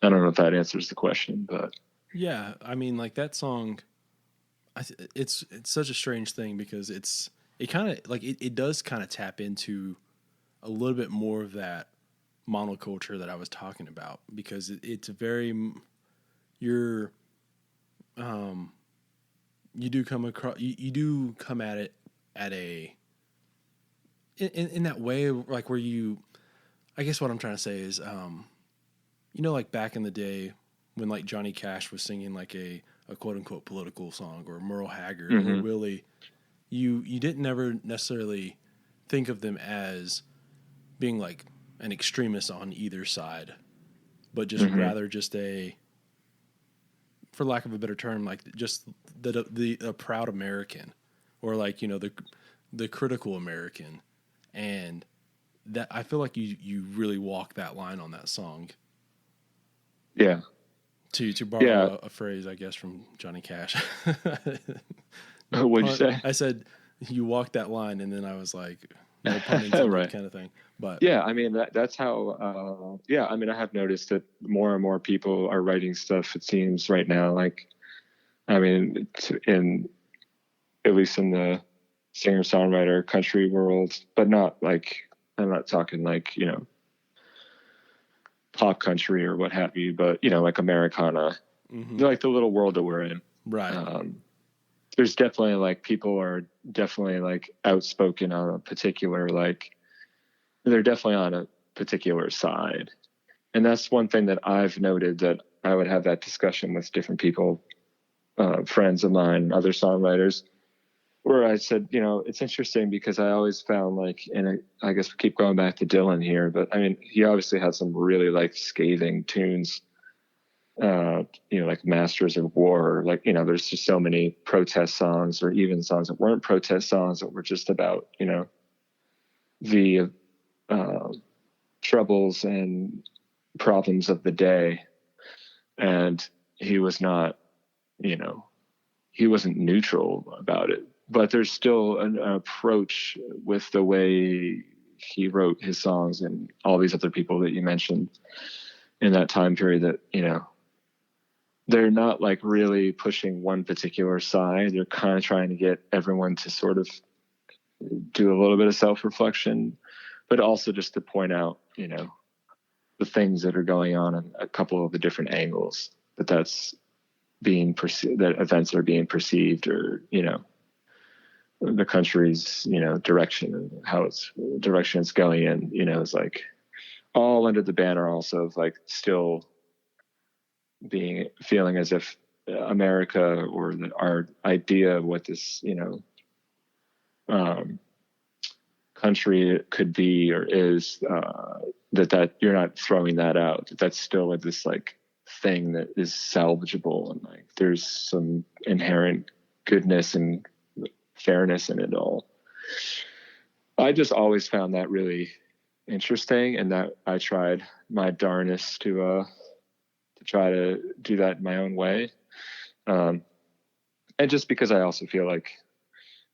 Speaker 2: I don't know if that answers the question, but
Speaker 1: Yeah, like that song, it's such a strange thing because it kind of like it does kind of tap into a little bit more of that monoculture that I was talking about, because it's very, you're you do come across, you do come at it at a in that way, like where you, I guess what I'm trying to say is like back in the day when like Johnny Cash was singing like a quote unquote political song, or Merle Haggard,
Speaker 2: mm-hmm.
Speaker 1: or Willie, you didn't ever necessarily think of them as being like an extremist on either side, but just
Speaker 2: Mm-hmm.
Speaker 1: rather just a for lack of a better term, like just the a proud American, or like, you know, the critical American, and that I feel like you really walk that line on that song.
Speaker 2: Yeah.
Speaker 1: To borrow a phrase, I guess, from Johnny Cash.
Speaker 2: What'd you say?
Speaker 1: I said you walk that line, and then I was like, no pun intended,
Speaker 2: Right.
Speaker 1: kind of thing. But
Speaker 2: yeah, I mean that's how. I mean, I have noticed that more and more people are writing stuff. It seems right now, like, I mean, in at least in the singer-songwriter country world, but not like, I'm not talking like, you know, pop country or what have you, but, you know, like Americana, like the little world that we're in.
Speaker 1: right.
Speaker 2: There's definitely like people are definitely like outspoken on a particular, like, they're definitely on a particular side. And that's one thing that I've noted, that I would have that discussion with different people, friends of mine, other songwriters, where I said, you know, it's interesting because I always found like, and I guess we keep going back to Dylan here, but I mean, he obviously had some really like scathing tunes, you know, like Masters of War, like, you know, there's just so many protest songs, or even songs that weren't protest songs that were just about, you know, the troubles and problems of the day. And he was not, you know, he wasn't neutral about it, but there's still an approach with the way he wrote his songs and all these other people that you mentioned in that time period, that, you know, they're not like really pushing one particular side. They're kind of trying to get everyone to sort of do a little bit of self-reflection, but also just to point out, you know, the things that are going on in a couple of the different angles that's being perceived, that events are being perceived, or, you know, the country's, you know, direction and how it's direction it's going in, you know, is like all under the banner also of like still feeling as if America, or our idea of what this, you know, country could be or is, that you're not throwing that out, that's still this like thing that is salvageable, and like there's some inherent goodness and fairness in it all. I just always found that really interesting, and that I tried my darnest to try to do that in my own way, and just because I also feel like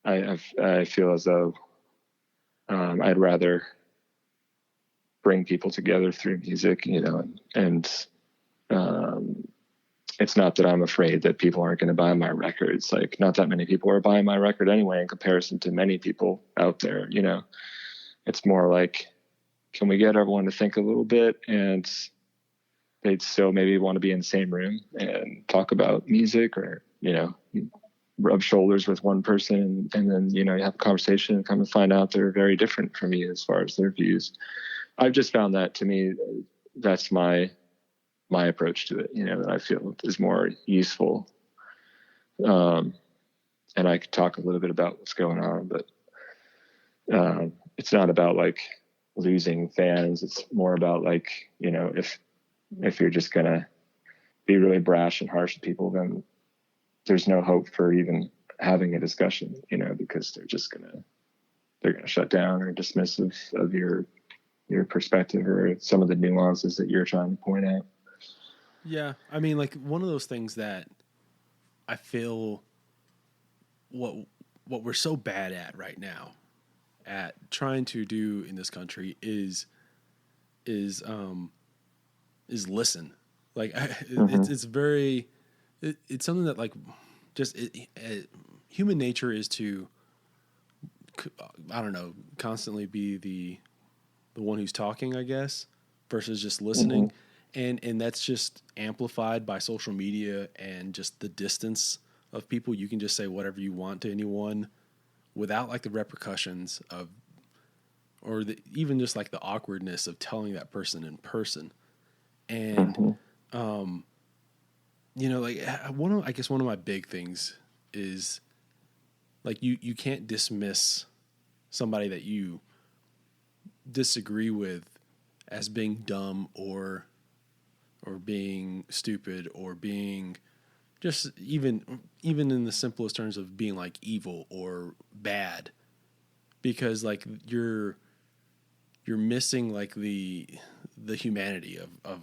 Speaker 2: I feel as though I'd rather bring people together through music, you know, and it's not that I'm afraid that people aren't going to buy my records. Like, not that many people are buying my record anyway, in comparison to many people out there, you know. It's more like, can we get everyone to think a little bit, and they'd still maybe want to be in the same room and talk about music, or, you know, rub shoulders with one person, and then, you know, you have a conversation and come to find out they're very different from you as far as their views. I've just found that, to me, that's my approach to it, you know, that I feel is more useful. And I could talk a little bit about what's going on, but it's not about like losing fans. It's more about like, you know, if you're just going to be really brash and harsh to people, then there's no hope for even having a discussion, you know, because they're going to shut down or dismissive of your perspective or some of the nuances that you're trying to point out.
Speaker 1: Yeah, I mean, like, one of those things that I feel what we're so bad at right now at trying to do in this country is listen. Like, it's very, it's something that, like, just human nature is to, I don't know, constantly be the one who's talking, I guess, versus just listening. And that's just amplified by social media and just the distance of people. You can just say whatever you want to anyone without like the repercussions of, or even just like the awkwardness of telling that person in person. And, you know, like one of my big things is like, you can't dismiss somebody that you disagree with as being dumb or being stupid or being just even in the simplest terms of being like evil or bad, because like you're missing like the humanity of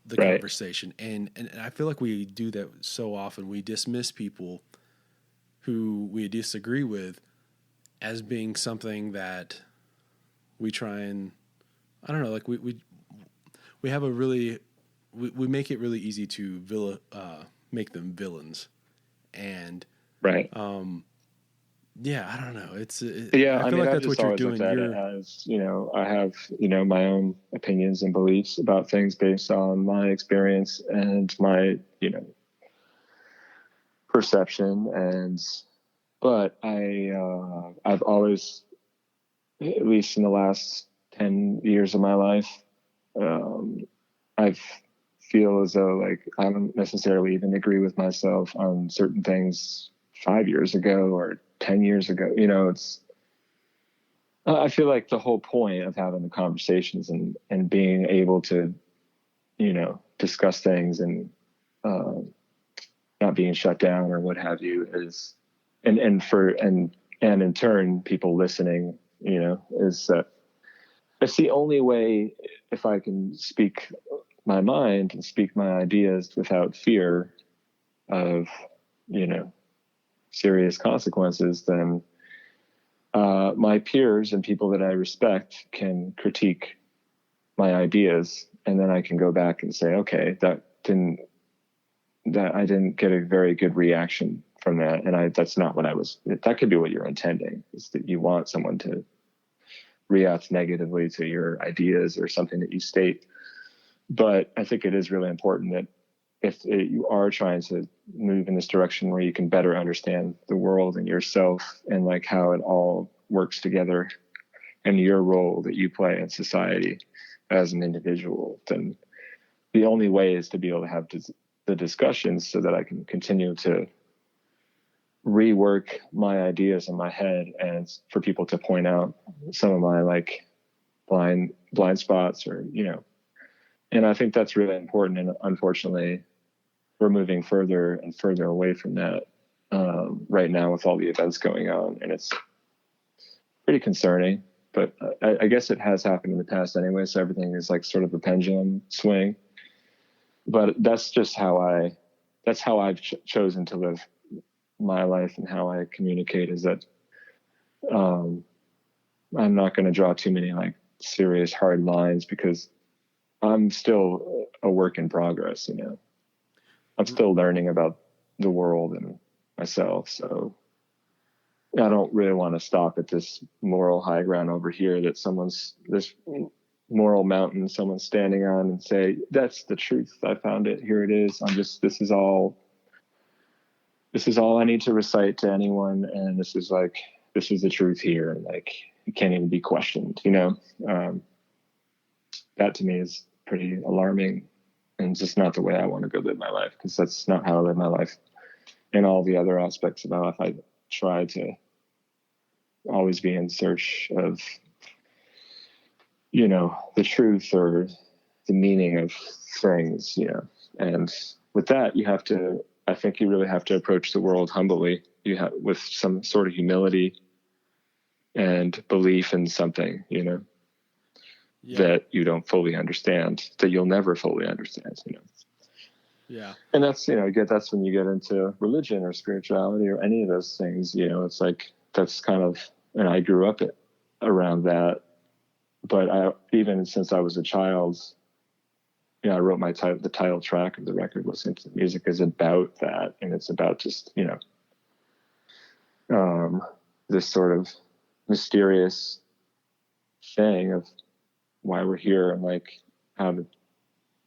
Speaker 1: the
Speaker 2: Right.
Speaker 1: conversation, and I feel like we do that so often. We dismiss people who we disagree with as being something that we try and, I don't know, like we have a really, we make it really easy to make them villains. And
Speaker 2: Right.
Speaker 1: yeah, I don't know.
Speaker 2: Yeah,
Speaker 1: I
Speaker 2: I
Speaker 1: feel
Speaker 2: mean,
Speaker 1: like
Speaker 2: I've
Speaker 1: that's
Speaker 2: just
Speaker 1: what you're
Speaker 2: always looked
Speaker 1: doing.
Speaker 2: at it as, I have, my own opinions and beliefs about things based on my experience and my, perception. But I've always, at least in the last 10 years of my life, I feel as though like I don't necessarily even agree with myself on certain things 5 years ago or 10 years ago. I feel like the whole point of having the conversations and being able to, discuss things and not being shut down or what have you is, and in turn, people listening, is that it's the only way if I can speak my mind and speak my ideas without fear of, serious consequences, then my peers and people that I respect can critique my ideas, and then I can go back and say, okay, that I didn't get a very good reaction from that, and that's not what I was. That could be what you're intending, is that you want someone to react negatively to your ideas or something that you state. But I think it is really important that if you are trying to move in this direction where you can better understand the world and yourself and like how it all works together and your role that you play in society as an individual, then the only way is to be able to have the discussions so that I can continue to rework my ideas in my head and for people to point out some of my like blind spots or, and I think that's really important. And unfortunately, we're moving further and further away from that right now with all the events going on. And it's pretty concerning, but I guess it has happened in the past anyway. So everything is like sort of a pendulum swing. But that's just how I've chosen to live my life and how I communicate, is that I'm not going to draw too many like serious hard lines because I'm still a work in progress, I'm still learning about the world and myself. So I don't really want to stop at this moral high ground over here that this moral mountain someone's standing on and say, that's the truth. I found it. Here it is. This is all I need to recite to anyone. And this is the truth here. And like, it can't even be questioned, that to me is pretty alarming and just not the way I want to go live my life, because that's not how I live my life in all the other aspects of my life. I try to always be in search of, the truth or the meaning of things, and with that, I think you really have to approach the world humbly. With some sort of humility and belief in something, that you don't fully understand, that you'll never fully understand,
Speaker 1: Yeah.
Speaker 2: And that's, that's when you get into religion or spirituality or any of those things, it's like, that's kind of, and I grew up around that. But even since I was a child, I wrote the title track of the record, Listening to the Music, is about that. And it's about just, this sort of mysterious thing of why we're here and like how to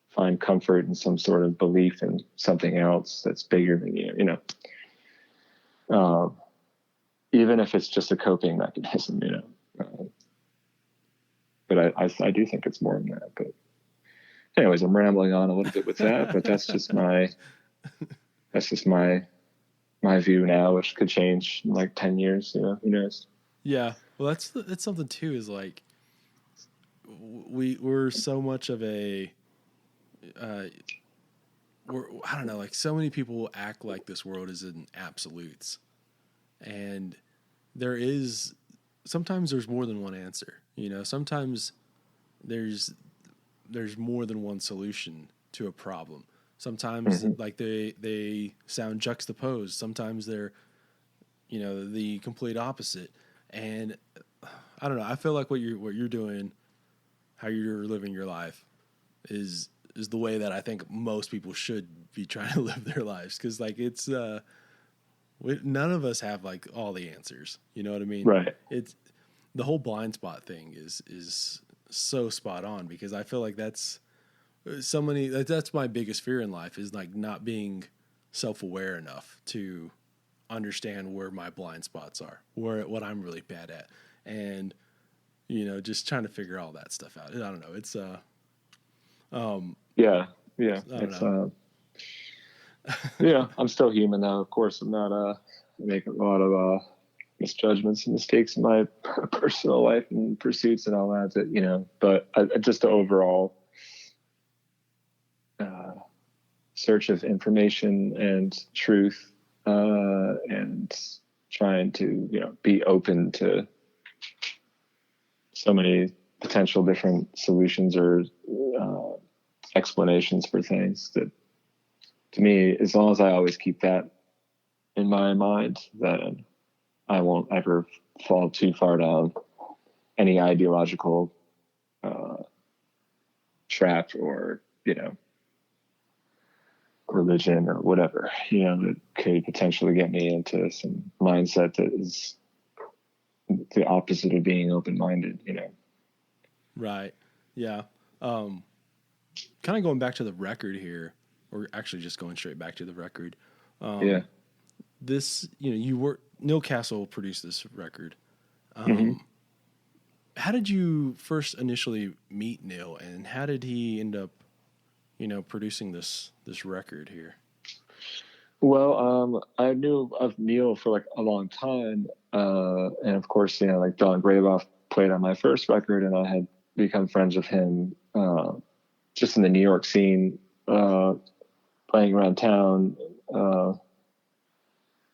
Speaker 2: find comfort in some sort of belief in something else that's bigger than you, even if it's just a coping mechanism, but I do think it's more than that. But anyways, I'm rambling on a little bit with that, but that's just my view now, which could change in like 10 years, who knows?
Speaker 1: Yeah. Well, that's something too, is like, we're so much of a, I don't know, like so many people act like this world is in absolutes, and sometimes there's more than one answer. Sometimes there's more than one solution to a problem. Sometimes like they sound juxtaposed. Sometimes they're the complete opposite. And I don't know. I feel like what you're doing, how you're living your life, is the way that I think most people should be trying to live their lives. Because like it's none of us have like all the answers. You know what I mean?
Speaker 2: Right.
Speaker 1: It's the whole blind spot thing is so spot on, because I feel like that's my biggest fear in life, is like not being self-aware enough to understand where my blind spots are, what I'm really bad at, and just trying to figure all that stuff out. I don't know. It's
Speaker 2: yeah.
Speaker 1: I don't know.
Speaker 2: Yeah, I'm still human though. Of course, I'm not making a lot of misjudgments and mistakes in my personal life and pursuits and all that. But just the overall search of information and truth, and trying to be open to so many potential different solutions or explanations for things. That, to me, as long as I always keep that in my mind, then I won't ever fall too far down any ideological trap or religion or whatever that could potentially get me into some mindset that is the opposite of being open-minded.
Speaker 1: Right. Yeah. Kind of going back to the record here, or actually just going straight back to the record.
Speaker 2: Yeah.
Speaker 1: This, Neal Casal produced this record. How did you first initially meet Neal, and how did he end up, producing this record here?
Speaker 2: Well, I knew of Neal for like a long time. And of course, like John Graboff played on my first record, and I had become friends with him, just in the New York scene, playing around town.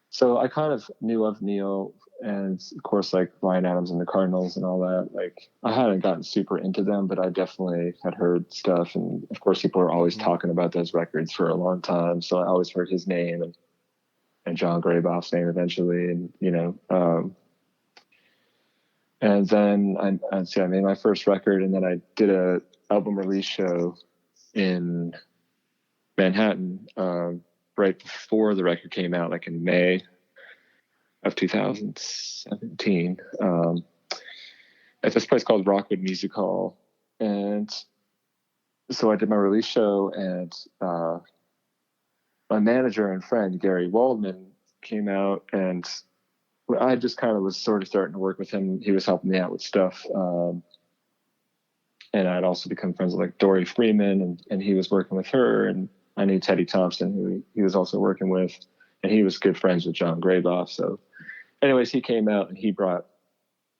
Speaker 2: So I kind of knew of Neal, and of course, like Bryan Adams and the Cardinals and all that. Like, I hadn't gotten super into them, but I definitely had heard stuff. And of course, people were always talking about those records for a long time. So I always heard his name and John Graboff's name eventually. And, and then I made my first record, and then I did a album release show in Manhattan, right before the record came out, like in May of 2017, at this place called Rockwood Music Hall. And so I did my release show, and my manager and friend, Gary Waldman, came out, and I just kind of was sort of starting to work with him. He was helping me out with stuff. And I'd also become friends with like Dory Freeman, and he was working with her, and I knew Teddy Thompson, who he was also working with, and he was good friends with John Graboff. So anyways, he came out, and he brought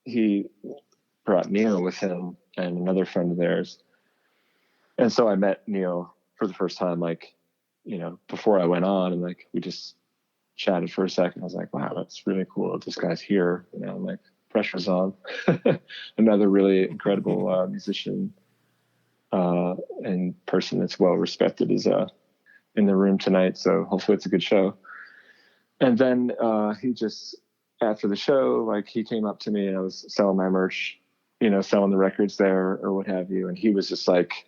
Speaker 2: Neal with him and another friend of theirs. And so I met Neal for the first time, like, before I went on, and like, we just chatted for a second. I was like, wow, that's really cool that this guy's here. I'm like, pressure's on. Another really incredible musician and person that's well respected is in the room tonight. So hopefully it's a good show. And then he just, after the show, like, he came up to me, and I was selling my merch, selling the records there or what have you. And he was just like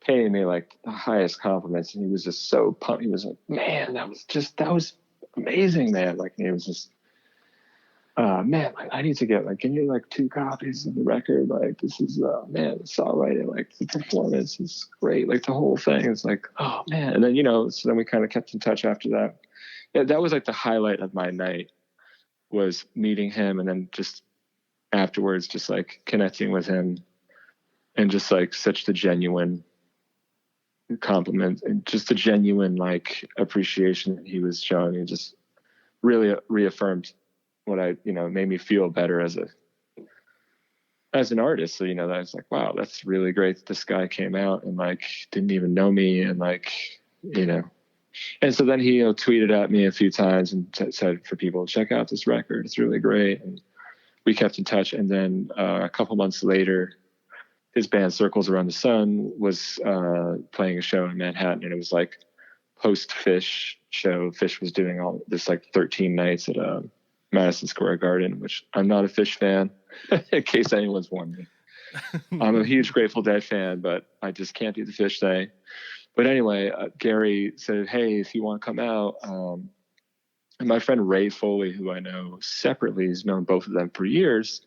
Speaker 2: paying me like the highest compliments. And he was just so pumped. He was like, man, that was amazing, man. Like, he was just, man, like, I need to get, like, can you like 2 copies of the record? Like, this is, man, the songwriting, like, the performance is great. Like, the whole thing is like, oh man. And then, so then we kind of kept in touch after that. Yeah, that was like the highlight of my night, was meeting him, and then just afterwards, just like connecting with him, and just like such the genuine compliment and just the genuine like appreciation that he was showing me, just really reaffirmed what I, made me feel better as an artist. So, that was like, wow, that's really great that this guy came out and like didn't even know me, and like you know. And so then he, tweeted at me a few times and said for people, check out this record. It's really great. And we kept in touch. And then a couple months later, his band Circles Around the Sun was playing a show in Manhattan, and it was like post-Fish show. Fish was doing all this like 13 nights at Madison Square Garden, which I'm not a Fish fan, in case anyone's wondering. I'm a huge Grateful Dead fan, but I just can't do the Fish thing. But anyway, Gary said, hey, if you want to come out, and my friend Ray Foley, who I know separately, has known both of them for years,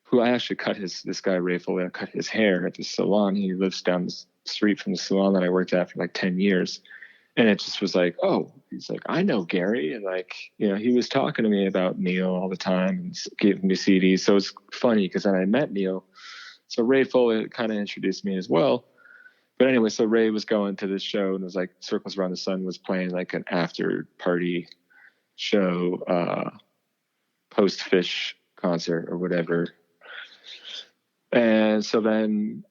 Speaker 2: who I actually this guy Ray Foley, I cut his hair at the salon. He lives down the street from the salon that I worked at for like 10 years. And it just was like, oh, he's like, I know Gary. And like, he was talking to me about Neal all the time and giving me CDs. So it's funny because then I met Neal. So Ray Foley kind of introduced me as well. But anyway, so Ray was going to this show, and it was like Circles Around the Sun was playing like an after party show, post-Fish concert or whatever. And so then,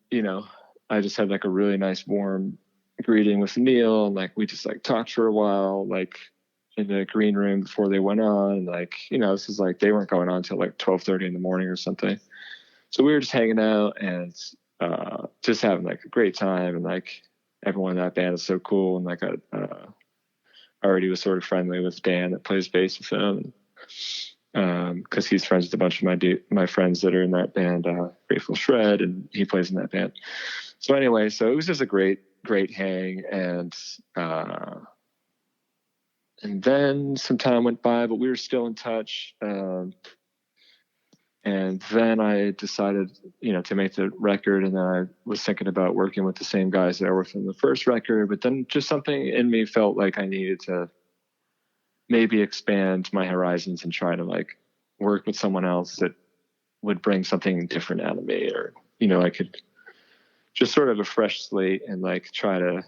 Speaker 2: I just had like a really nice warm greeting with Neal, and like we just like talked for a while, like in the green room before they went on. Like, this is like they weren't going on until like 12:30 in the morning or something. So we were just hanging out and just having like a great time, and like everyone in that band is so cool. And like I already was sort of friendly with Dan that plays bass with him, because he's friends with a bunch of my friends that are in that band, Grateful Shred, and he plays in that band. So anyway, so it was just a great hang, and then some time went by, but we were still in touch. And then I decided, to make the record, and then I was thinking about working with the same guys that I worked on the first record, but then just something in me felt like I needed to maybe expand my horizons and try to like work with someone else that would bring something different out of me, or, I could just sort of a fresh slate and like try to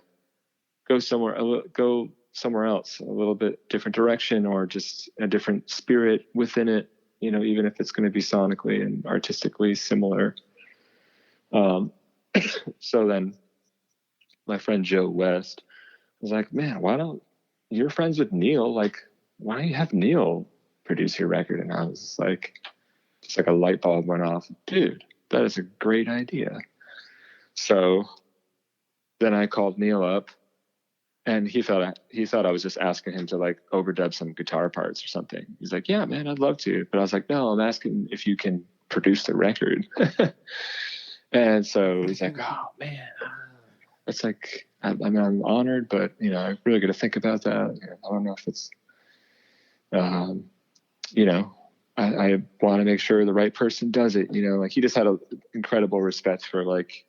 Speaker 2: go somewhere else, a little bit different direction, or just a different spirit within it. Even if it's going to be sonically and artistically similar. So then my friend Joe West was like, man, you're friends with Neal? Like, why don't you have Neal produce your record? And I was like, just like a light bulb went off. Dude, that is a great idea. So then I called Neal up, and he thought I was just asking him to like overdub some guitar parts or something. He's like, yeah, man, I'd love to. But I was like, no, I'm asking if you can produce the record. And so he's like, oh man, it's like, I'm honored, but I really got to think about that. I don't know if it's, I want to make sure the right person does it. Like he just had an incredible respect for like,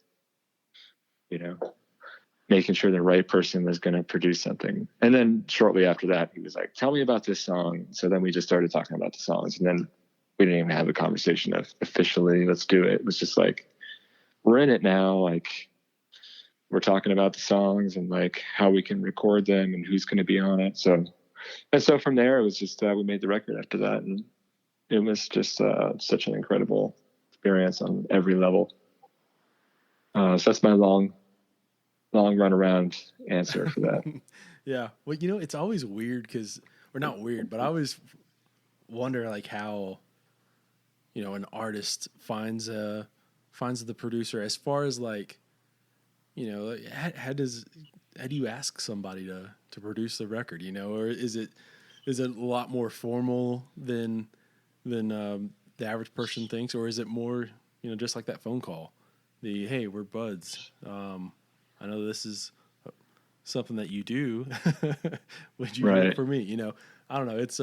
Speaker 2: making sure the right person was going to produce something. And then shortly after that, he was like, tell me about this song. So then we just started talking about the songs, and then we didn't even have a conversation of officially, let's do it. It was just like, we're in it now. Like we're talking about the songs and like how we can record them and who's going to be on it. So from there, it was just, we made the record after that. And it was just such an incredible experience on every level. So that's my long run around answer for that.
Speaker 1: Yeah. Well, it's always weird or not weird, but I always wonder like how, an artist finds the producer, as far as like, how do you ask somebody to produce the record, or is it a lot more formal than the average person thinks, or is it more, just like that phone call, hey, we're buds. I know this is something that you do. Would you do it for me? I don't know. It's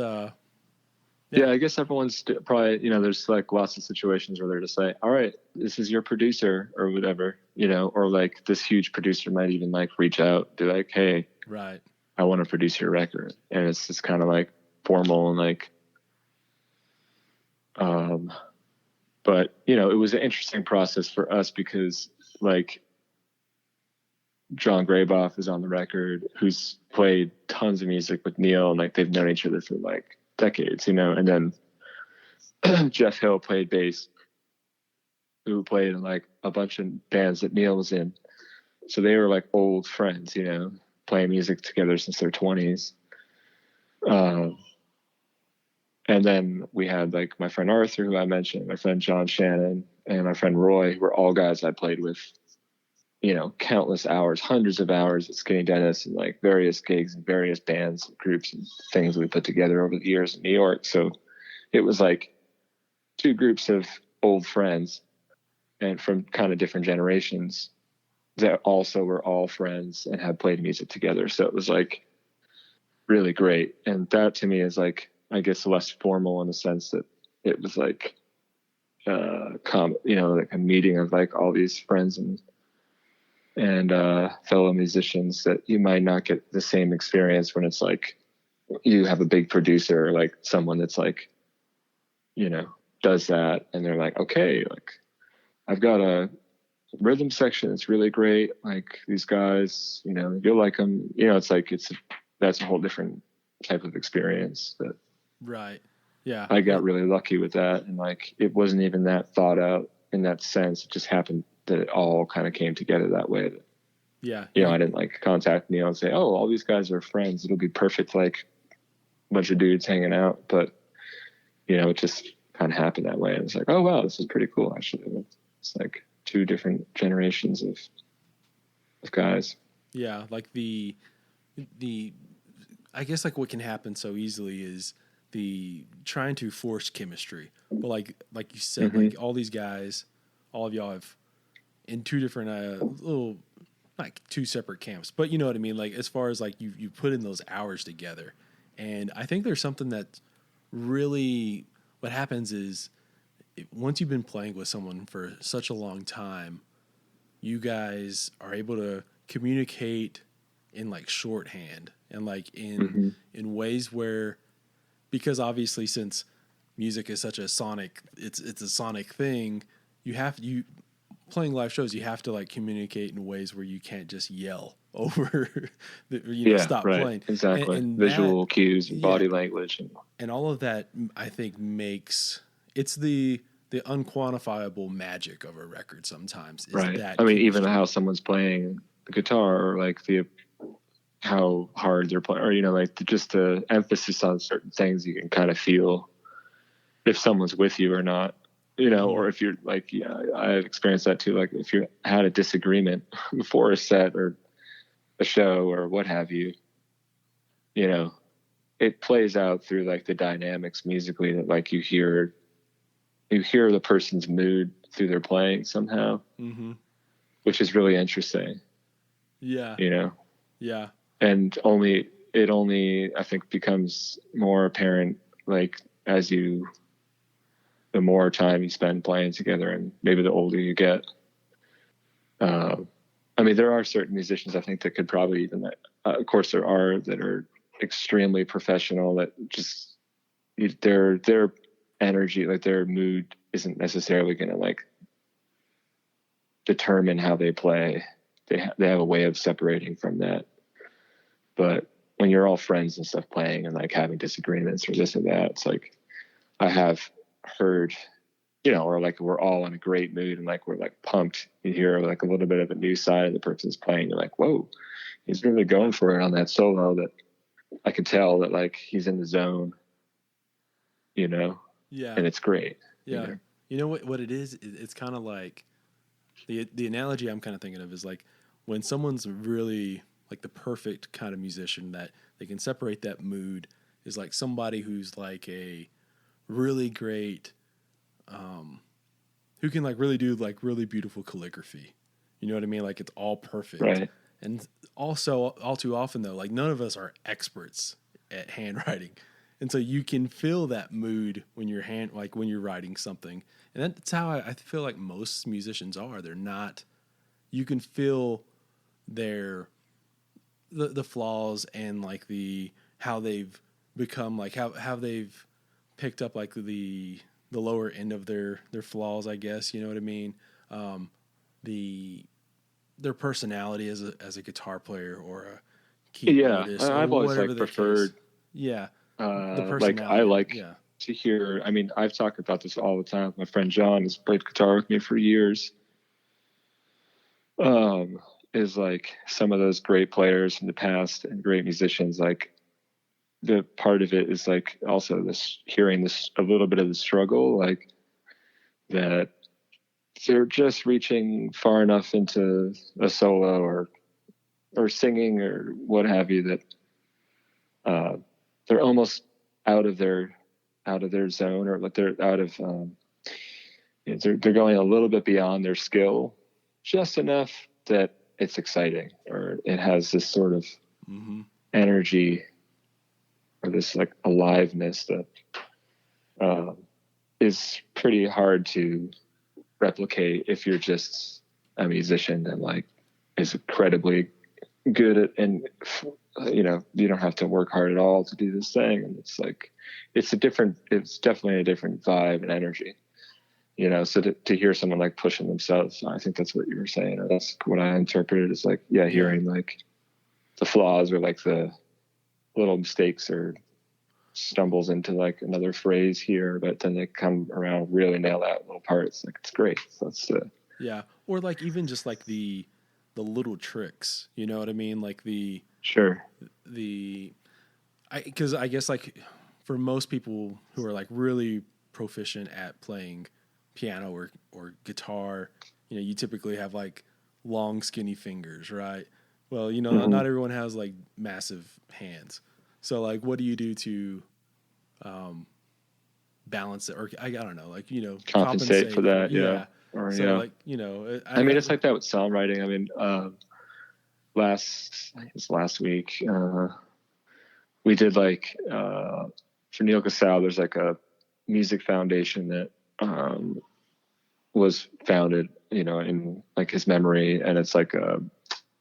Speaker 2: yeah, I guess everyone's probably, there's like lots of situations where they're just like, all right, this is your producer or whatever, or like this huge producer might even like reach out, be like, hey,
Speaker 1: right,
Speaker 2: I want to produce your record. And it's just kind of like formal and like, but it was an interesting process for us because like John Graboff is on the record, who's played tons of music with Neal, and like they've known each other for like decades, and then Jeff Hill played bass, who played in like a bunch of bands that Neal was in. So they were like old friends, playing music together since their 20s. And then we had like my friend Arthur, who I mentioned, my friend John Shannon, and my friend Roy, who were all guys I played with, countless hours, hundreds of hours at Skinny Dennis, and like various gigs and various bands and groups and things we put together over the years in New York. So it was like two groups of old friends and from kind of different generations that also were all friends and had played music together. So it was like really great. And that to me is like, I guess, less formal in the sense that it was like, like a meeting of like all these friends and fellow musicians that you might not get the same experience when it's like you have a big producer or like someone that's like, does that. And they're like, okay, like I've got a rhythm section that's really great. Like these guys, you'll like them. It's like, that's a whole different type of experience that.
Speaker 1: Right. Yeah.
Speaker 2: I got really lucky with that. And like, it wasn't even that thought out in that sense. It just happened that it all kind of came together that way.
Speaker 1: Yeah.
Speaker 2: I didn't like contact Neal and say, oh, all these guys are friends. It'll be perfect. Like a bunch of dudes hanging out. But, it just kind of happened that way. And it's like, oh, wow, this is pretty cool. Actually, it's like two different generations of guys.
Speaker 1: Yeah. Like the, I guess like what can happen so easily is the trying to force chemistry. But like you said,
Speaker 2: Mm-hmm.
Speaker 1: like all these guys, all of y'all have in two different little, like two separate camps, but you know what I mean? Like as far as like you put in those hours together. And I think there's something that really, what happens is once you've been playing with someone for such a long time, you guys are able to communicate in like shorthand and like in ways where, because obviously since music is such a sonic, it's a sonic thing, you playing live shows, you have to like communicate in ways where you can't just yell over stop
Speaker 2: right.
Speaker 1: playing.
Speaker 2: Exactly.
Speaker 1: And
Speaker 2: visual
Speaker 1: that,
Speaker 2: cues and body language
Speaker 1: and all of that I think makes it's the unquantifiable magic of a record sometimes is
Speaker 2: right.
Speaker 1: that
Speaker 2: I mean,
Speaker 1: chemistry.
Speaker 2: even how someone's playing the guitar or like how hard they're playing, or like just the emphasis on certain things, you can kind of feel if someone's with you or not, or if you're like, I've experienced that too. Like if you had a disagreement before a set or a show or what have you, it plays out through like the dynamics musically that like you hear the person's mood through their playing somehow, which is really interesting.
Speaker 1: Yeah. Yeah.
Speaker 2: And it only I think becomes more apparent like the more time you spend playing together and maybe the older you get. I mean, there are certain musicians I think that could probably even, of course there are, that are extremely professional that just their energy, like their mood isn't necessarily going to like determine how they play. They have a way of separating from that. But when you're all friends and stuff playing and like having disagreements or this or that, it's like I have heard, or like we're all in a great mood and like we're like pumped. You hear like a little bit of a new side of the person's playing. You're like, whoa, he's really going for it on that solo. That I can tell that like he's in the zone,
Speaker 1: Yeah.
Speaker 2: And it's great.
Speaker 1: Yeah. You know what it is? It's kind of like the analogy I'm kind of thinking of is like when someone's really like the perfect kind of musician that they can separate that mood is like somebody who's like a really great, who can like really do like really beautiful calligraphy. You know what I mean? Like it's all perfect.
Speaker 2: Right.
Speaker 1: And also all too often though, like none of us are experts at handwriting. And so you can feel that mood when you're when you're writing something. And that's how I feel like most musicians are. They're not, you can feel the flaws and like how they've become, like how they've picked up like the lower end of their flaws, I guess, you know what I mean? Their personality as a guitar player or a keyboardist.
Speaker 2: Yeah. I've always like preferred.
Speaker 1: Case. Yeah.
Speaker 2: Like I like to hear, I mean, I've talked about this all the time. My friend John has played guitar with me for years. is like some of those great players from the past and great musicians, like the part of it is like also this hearing this a little bit of the struggle, like that they're just reaching far enough into a solo or singing or what have you that they're almost out of their zone, or like they're out of they're going a little bit beyond their skill, just enough that it's exciting, or it has this sort of energy, or this like aliveness that is pretty hard to replicate if you're just a musician and like is incredibly good at, and you don't have to work hard at all to do this thing. And it's like it's definitely a different vibe and energy, so to hear someone like pushing themselves, I think that's what you were saying, or that's what I interpreted as like, hearing like the flaws or like the little mistakes or stumbles into like another phrase here, but then they come around, really nail that little parts. Like, it's great. So that's
Speaker 1: or like even just like the little tricks, you know what I mean? Like because I guess like for most people who are like really proficient at playing piano or guitar, you typically have like long skinny fingers, right? Well, not everyone has like massive hands. So like, what do you do to balance it, or I don't know, like
Speaker 2: compensate for that? Or
Speaker 1: so like
Speaker 2: I mean, it's like that with songwriting. I mean, last week we did like for Neal Casal, there's like a music foundation that was founded in like his memory, and it's like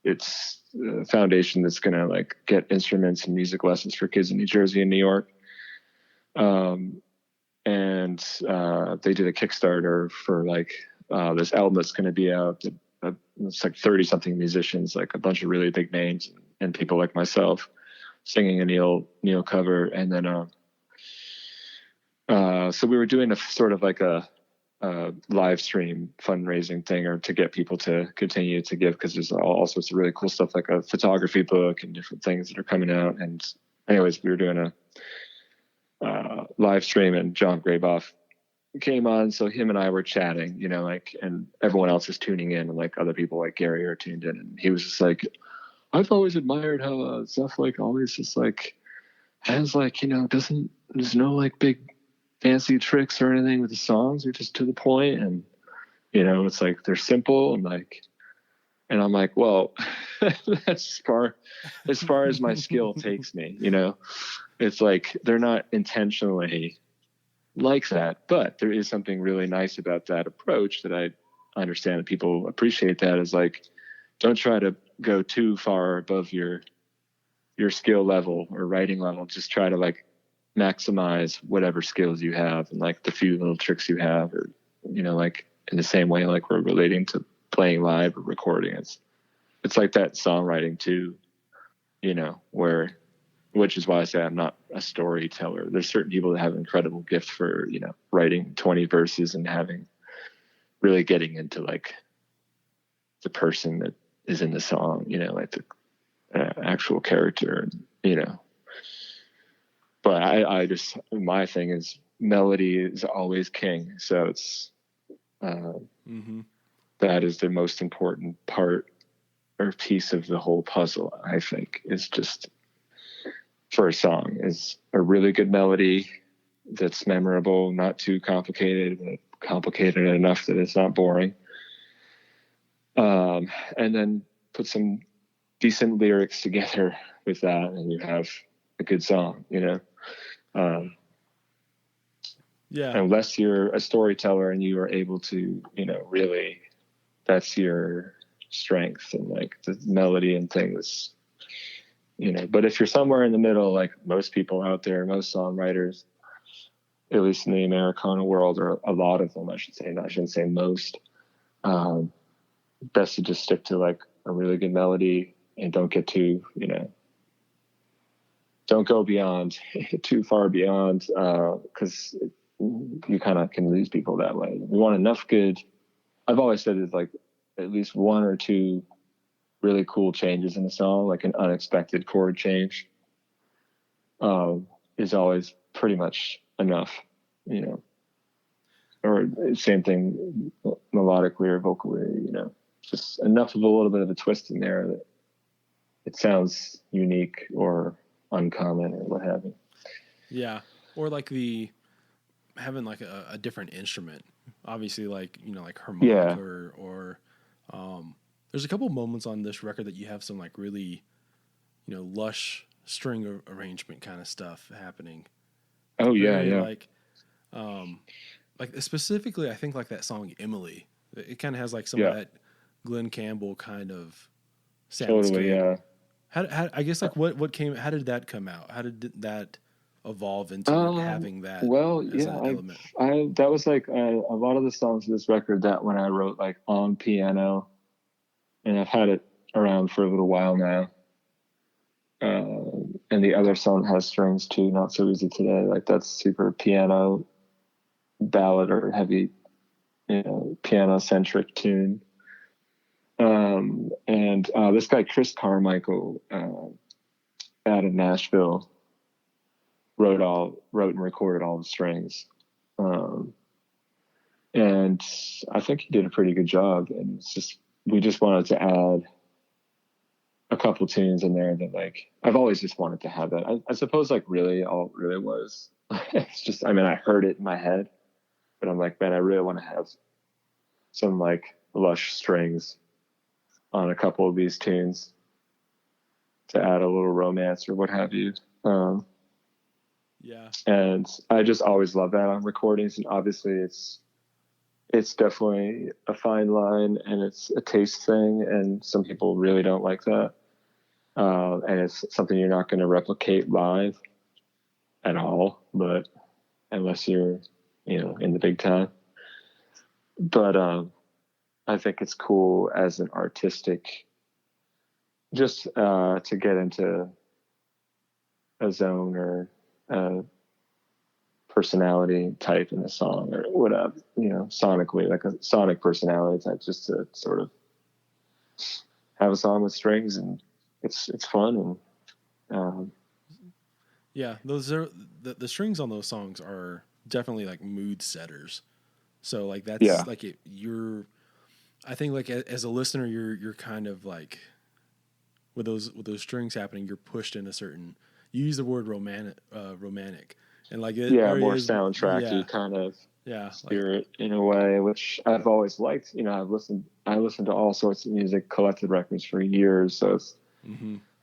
Speaker 2: it's a foundation that's gonna like get instruments and music lessons for kids in New Jersey and New York. And they did a Kickstarter for like this album that's going to be out. It's like 30 something musicians, like a bunch of really big names and people like myself singing a Neal cover. And then so we were doing a sort of like a live stream fundraising thing, or to get people to continue to give, because there's all sorts of really cool stuff, like a photography book and different things that are coming out. And anyways, we were doing a live stream, and John Graboff came on, so him and I were chatting, like, and everyone else is tuning in, and like other people like Gary are tuned in, and he was just like, I've always admired how Zeph like always just like has like there's no like big fancy tricks or anything with the songs, they're just to the point, and it's like they're simple, and like, and I'm like, well, that's as far as my skill takes me, It's like they're not intentionally like that, but there is something really nice about that approach that I understand that people appreciate. That is like, don't try to go too far above your skill level or writing level. Just try to like maximize whatever skills you have and like the few little tricks you have, or like in the same way like we're relating to playing live or recording. It's like that songwriting too, which is why I say I'm not a storyteller. There's certain people that have an incredible gift for, writing 20 verses and really getting into like the person that is in the song, like the actual character, but I just, my thing is melody is always king. So it's, that is the most important part or piece of the whole puzzle, I think, is just, for a song, is a really good melody that's memorable, not too complicated, but complicated enough that it's not boring. And then put some decent lyrics together with that, and you have a good song, Unless you're a storyteller and you are able to, really, that's your strength, and like the melody and things. But if you're somewhere in the middle, like most people out there, most songwriters, at least in the Americana world, or a lot of them, I shouldn't say most, best to just stick to like a really good melody and don't get too, don't go beyond, too far beyond, because you kind of can lose people that way. You want enough good. I've always said it's like at least one or two really cool changes in the song, like an unexpected chord change, is always pretty much enough, you know. Or same thing melodically or vocally, you know, just enough of a little bit of a twist in there that it sounds unique or uncommon or what have you.
Speaker 1: Yeah. Or like having like a different instrument, obviously, like, you know, like harmonica or there's a couple moments on this record that you have some like really, you know, lush string arrangement kind of stuff happening.
Speaker 2: Oh yeah.
Speaker 1: Very,
Speaker 2: Yeah.
Speaker 1: Like specifically, I think like that song Emily. It kind of has like some of that Glenn Campbell kind of soundscape.
Speaker 2: Totally. Yeah.
Speaker 1: How I guess like what came? How did that come out? How did that evolve into having that?
Speaker 2: Well,
Speaker 1: as an element?
Speaker 2: I that was like a lot of the songs of this record that when I wrote like on piano, and I've had it around for a little while now. And the other song has strings too, Not So Easy Today. Like that's super piano ballad or heavy, you know, piano centric tune. And this guy Chris Carmichael out of Nashville wrote and recorded all the strings, and I think he did a pretty good job. And we just wanted to add a couple tunes in there that like I've always just wanted to have that. I suppose like really all it really was. It's just, I mean, I heard it in my head, but I'm like, man, I really want to have some like lush strings on a couple of these tunes to add a little romance or what have you.
Speaker 1: Yeah.
Speaker 2: And I just always love that on recordings. And obviously it's definitely a fine line and it's a taste thing. And some people really don't like that. And it's something you're not going to replicate live at all, but unless you're, you know, in the big time. But, I think it's cool as an artistic, just to get into a zone or a personality type in a song or whatever, you know, sonically, like a sonic personality type, just to sort of have a song with strings, and it's fun. And
Speaker 1: yeah, those are the strings on those songs are definitely like mood setters. So like that's like I think like as a listener, you're kind of like with those strings happening, you're pushed in a certain. You use the word romantic, and like
Speaker 2: more soundtracky kind of spirit in a way, which I've always liked. You know, I listened to all sorts of music, collected records for years, so it's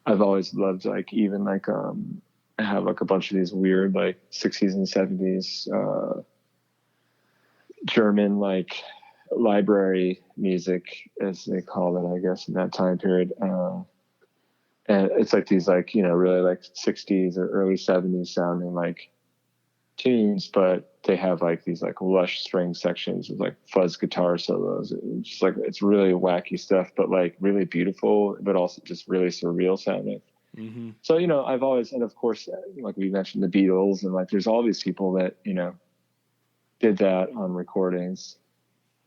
Speaker 2: I've always loved like even like I have like a bunch of these weird like 60s and 70s German like library music, as they call it, I guess, in that time period. And it's like these like, you know, really like 60s or early 70s sounding like tunes, but they have like these like lush string sections with like fuzz guitar solos. It's just like, it's really wacky stuff, but like really beautiful, but also just really surreal sounding. So, you know, I've always, and of course, like we mentioned the Beatles, and like there's all these people that, you know, did that on recordings.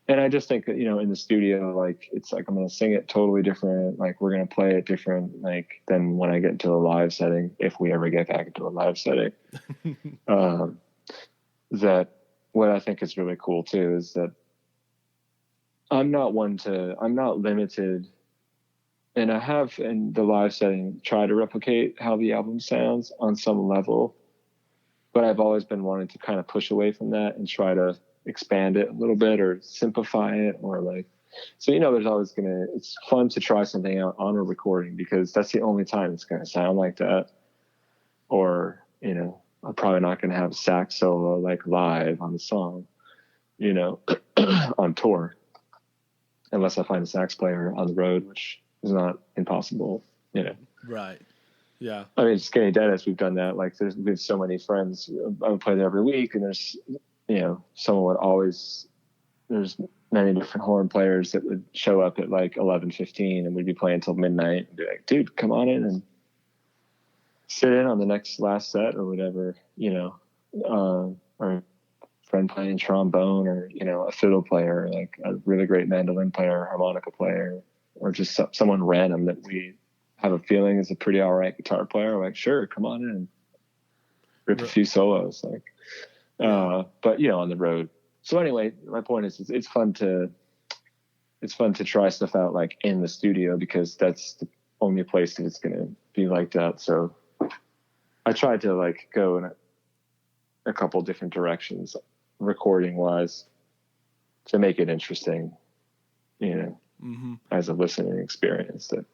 Speaker 2: And I just think that, you know, in the studio, like, it's like, I'm going to sing it totally different. Like, we're going to play it different, like, than when I get into a live setting, if we ever get back into a live setting. That what I think is really cool too, is that I'm not limited. And I have in the live setting try to replicate how the album sounds on some level, but I've always been wanting to kind of push away from that and try to expand it a little bit or simplify it, or like, so, you know, there's always it's fun to try something out on a recording because that's the only time it's going to sound like that. Or, you know, I'm probably not going to have a sax solo like live on the song, you know, on tour, unless I find a sax player on the road, which is not impossible, you know.
Speaker 1: Right. Yeah.
Speaker 2: I mean, Skinny Dennis, we've done that. Like, we have so many friends. I would play there every week, and there's, you know, there's many different horn players that would show up at like 11:15, and we'd be playing till midnight and be like, dude, come on in and sit in on the last set or whatever, you know, or a friend playing trombone, or, you know, a fiddle player, like a really great mandolin player, harmonica player, or just someone random that we have a feeling is a pretty all right guitar player. We're like, sure, come on in, rip a few solos, like. But on the road. So anyway, my point is, it's fun to try stuff out like in the studio, because that's the only place that it's going to be like that. So I tried to like go in a couple different directions, recording wise, to make it interesting, as a listening experience, that,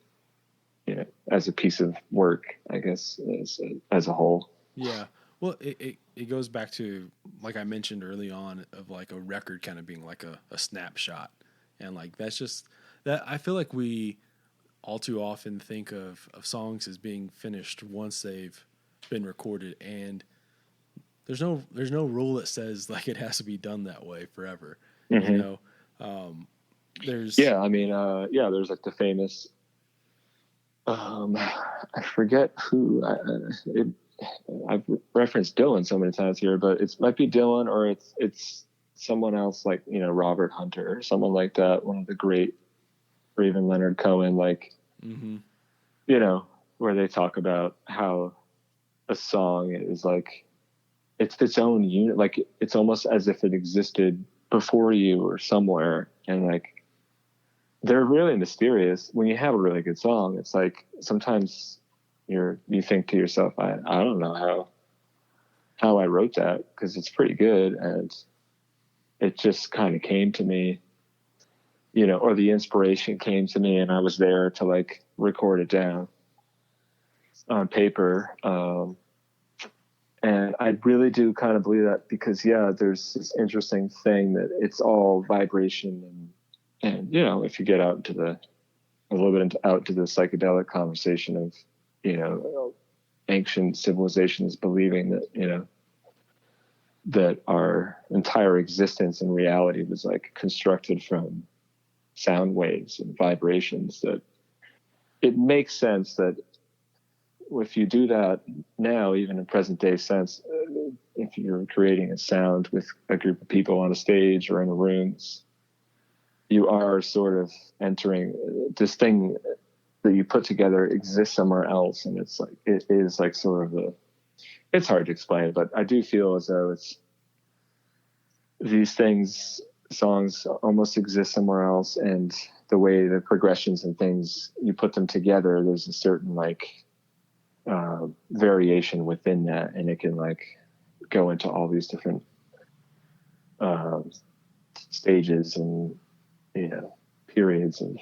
Speaker 2: as a piece of work, I guess, as a whole.
Speaker 1: Yeah. Well, it goes back to, like I mentioned early on, of like a record kind of being like a snapshot. And like, that's just that, I feel like we all too often think of songs as being finished once they've been recorded. And there's no rule that says like it has to be done that way forever. There's, there's like the famous, I forget who, I've referenced Dylan so many times here, but it might be Dylan, or it's someone else, like, Robert Hunter or someone like that, one of the great, or even Leonard Cohen, like, where they talk about how a song is like, it's its own unit, like it's almost as if it existed before you or somewhere. And like, they're really mysterious. When you have a really good song, it's like, sometimes you think to yourself, I don't know how I wrote that, because it's pretty good, and it just kind of came to me, or the inspiration came to me and I was there to like record it down on paper. And I really do kind of believe that, because there's this interesting thing that it's all vibration, and if you get out into out to the psychedelic conversation of, ancient civilizations believing that, that our entire existence and reality was like constructed from sound waves and vibrations, that it makes sense that if you do that now, even in present day sense, if you're creating a sound with a group of people on a stage or in a room, you are sort of entering this thing that you put together exists somewhere else. And it's like, it is like sort of it's hard to explain, but I do feel as though it's these songs almost exist somewhere else. And the way the progressions and things, you put them together, there's a certain like variation within that. And it can like go into all these different stages and, periods and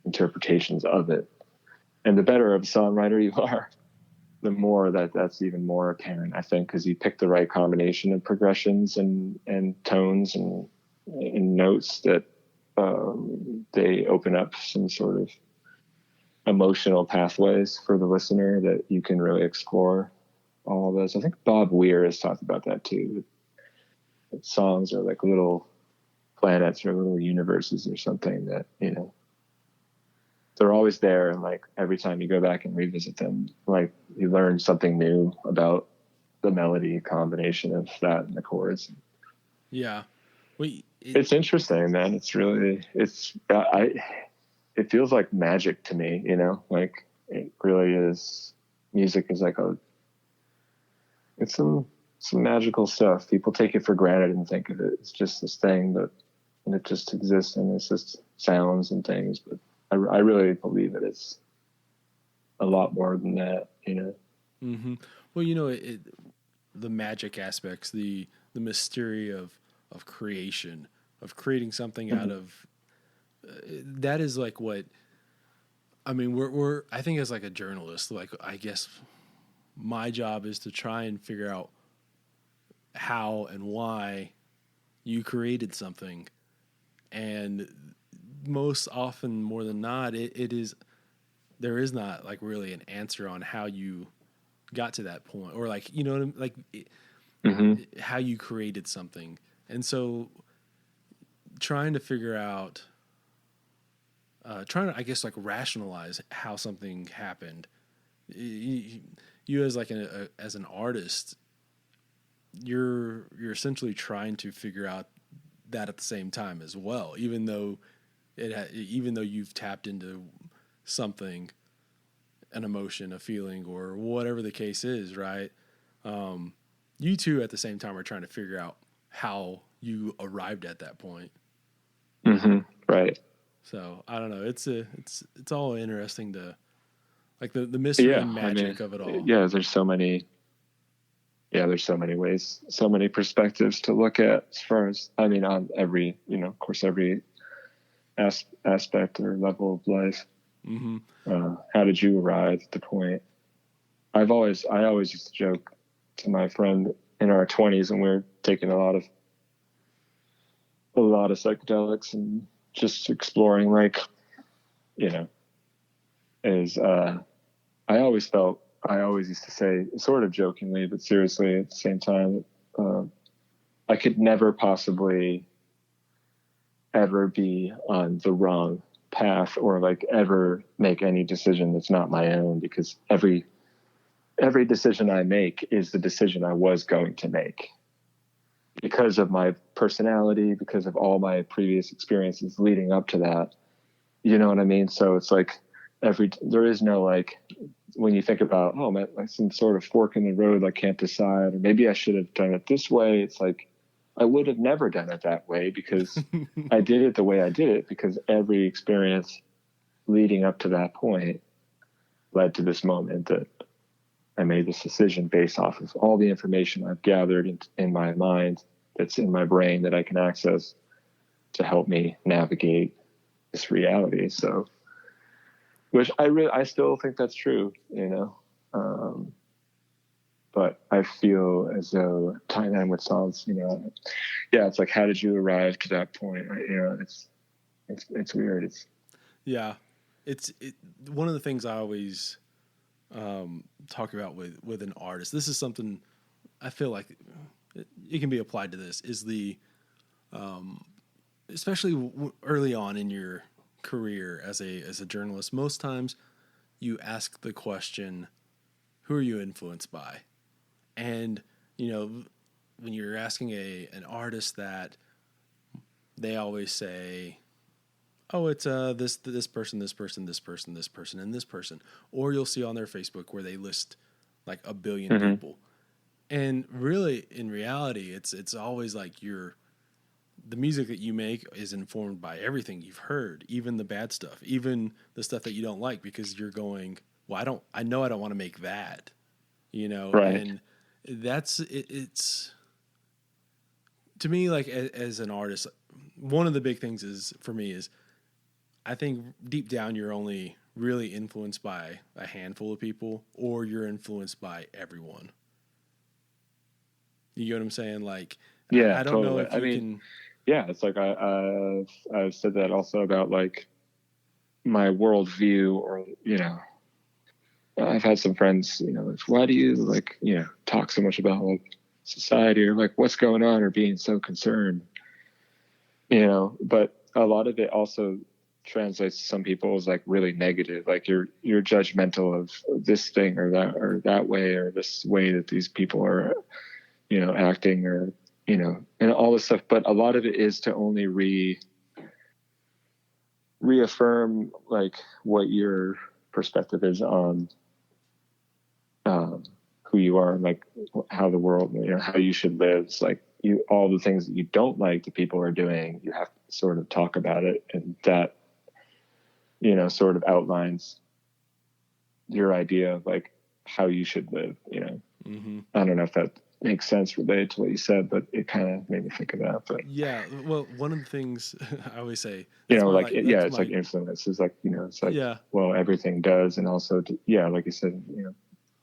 Speaker 1: interpretations of it. And the better of a songwriter you are, the more that's even more apparent, I think, because you pick the right combination of progressions and tones and notes that they open up some sort of emotional pathways for the listener that you can really explore all of those. I think Bob Weir has talked about that too. That songs are like little planets or little universes or something that, they're always there. And like every time you go back and revisit them, like you learn something new about the melody combination of that and the chords. Yeah.
Speaker 2: It's interesting, man. It's really, it feels like magic to me, like it really is. Music is like it's some magical stuff. People take it for granted and think of it. It's just this thing, and it just exists, and it's just sounds and things. But I really believe that it's a lot more than that,
Speaker 1: Mm-hmm. Well, the magic aspects, the mystery of creation, of creating something out of that is like what I mean. We're I think as like a journalist, like I guess my job is to try and figure out how and why you created something, and most often, more than not, there is not like really an answer on how you got to that point, or like how you created something. And so trying to figure out trying to, I guess, like rationalize how something happened. You as like as an artist, you're essentially trying to figure out that at the same time as well, even though even though you've tapped into something, an emotion, a feeling, or whatever the case is, right? You two at the same time are trying to figure out how you arrived at that point.
Speaker 2: Mm-hmm. Right.
Speaker 1: So I don't know. It's all interesting to like the mystery and magic of it all.
Speaker 2: Yeah, there's so many ways, so many perspectives to look at as far as, on every, of course, every aspect or level of life.
Speaker 1: Mm-hmm.
Speaker 2: How did you arrive at the point? I always used to joke to my friend in our 20s when we were taking a lot of psychedelics and just exploring, like, I always used to say, sort of jokingly, but seriously at the same time, I could never possibly ever be on the wrong path or like ever make any decision that's not my own, because every decision I make is the decision I was going to make because of my personality, because of all my previous experiences leading up to that. You know what I mean? So it's like there is no, like, when you think about, oh man, like some sort of fork in the road, I can't decide, or maybe I should have done it this way. It's like, I would have never done it that way because I did it the way I did it, because every experience leading up to that point led to this moment that I made this decision based off of all the information I've gathered in my mind, that's in my brain, that I can access to help me navigate this reality. So, which I still think that's true, but I feel as though tying that with songs, it's like, how did you arrive to that point? It's weird.
Speaker 1: It's one of the things I always talk about with an artist. This is something I feel like it can be applied to this, is the especially early on in your career as a journalist. Most times you ask the question, who are you influenced by? And when you're asking an artist that, they always say, oh, it's this person, this person, this person, this person, and this person. Or you'll see on their Facebook where they list like a billion
Speaker 2: Mm-hmm.
Speaker 1: people. And really, in reality, it's always like the music that you make is informed by everything you've heard, even the bad stuff, even the stuff that you don't like, because you're going, well, I know I don't want to make that,
Speaker 2: Right.
Speaker 1: And that's it's to me, like, as an artist, one of the big things for me is I think deep down you're only really influenced by a handful of people, or you're influenced by everyone. You get what I'm saying? Like,
Speaker 2: yeah,
Speaker 1: I don't know if you can.
Speaker 2: Yeah, it's like I've said that also about, like, my worldview, or I've had some friends, why do you, like, talk so much about, like, society, or like what's going on, or being so concerned, but a lot of it also translates to some people as like really negative, like you're judgmental of this thing or that way, or this way that these people are, acting, or, and all this stuff. But a lot of it is to only reaffirm like what your perspective is on who you are, and like how the world, how you should live. It's like all the things that you don't like that people are doing, you have to sort of talk about it, and that, sort of outlines your idea of like how you should live.
Speaker 1: Mm-hmm.
Speaker 2: I don't know if that makes sense related to what you said, but it kind of made me think of that. But
Speaker 1: yeah, well, one of the things I always say,
Speaker 2: it's like influence is like, it's like, well, everything does. And also, like you said,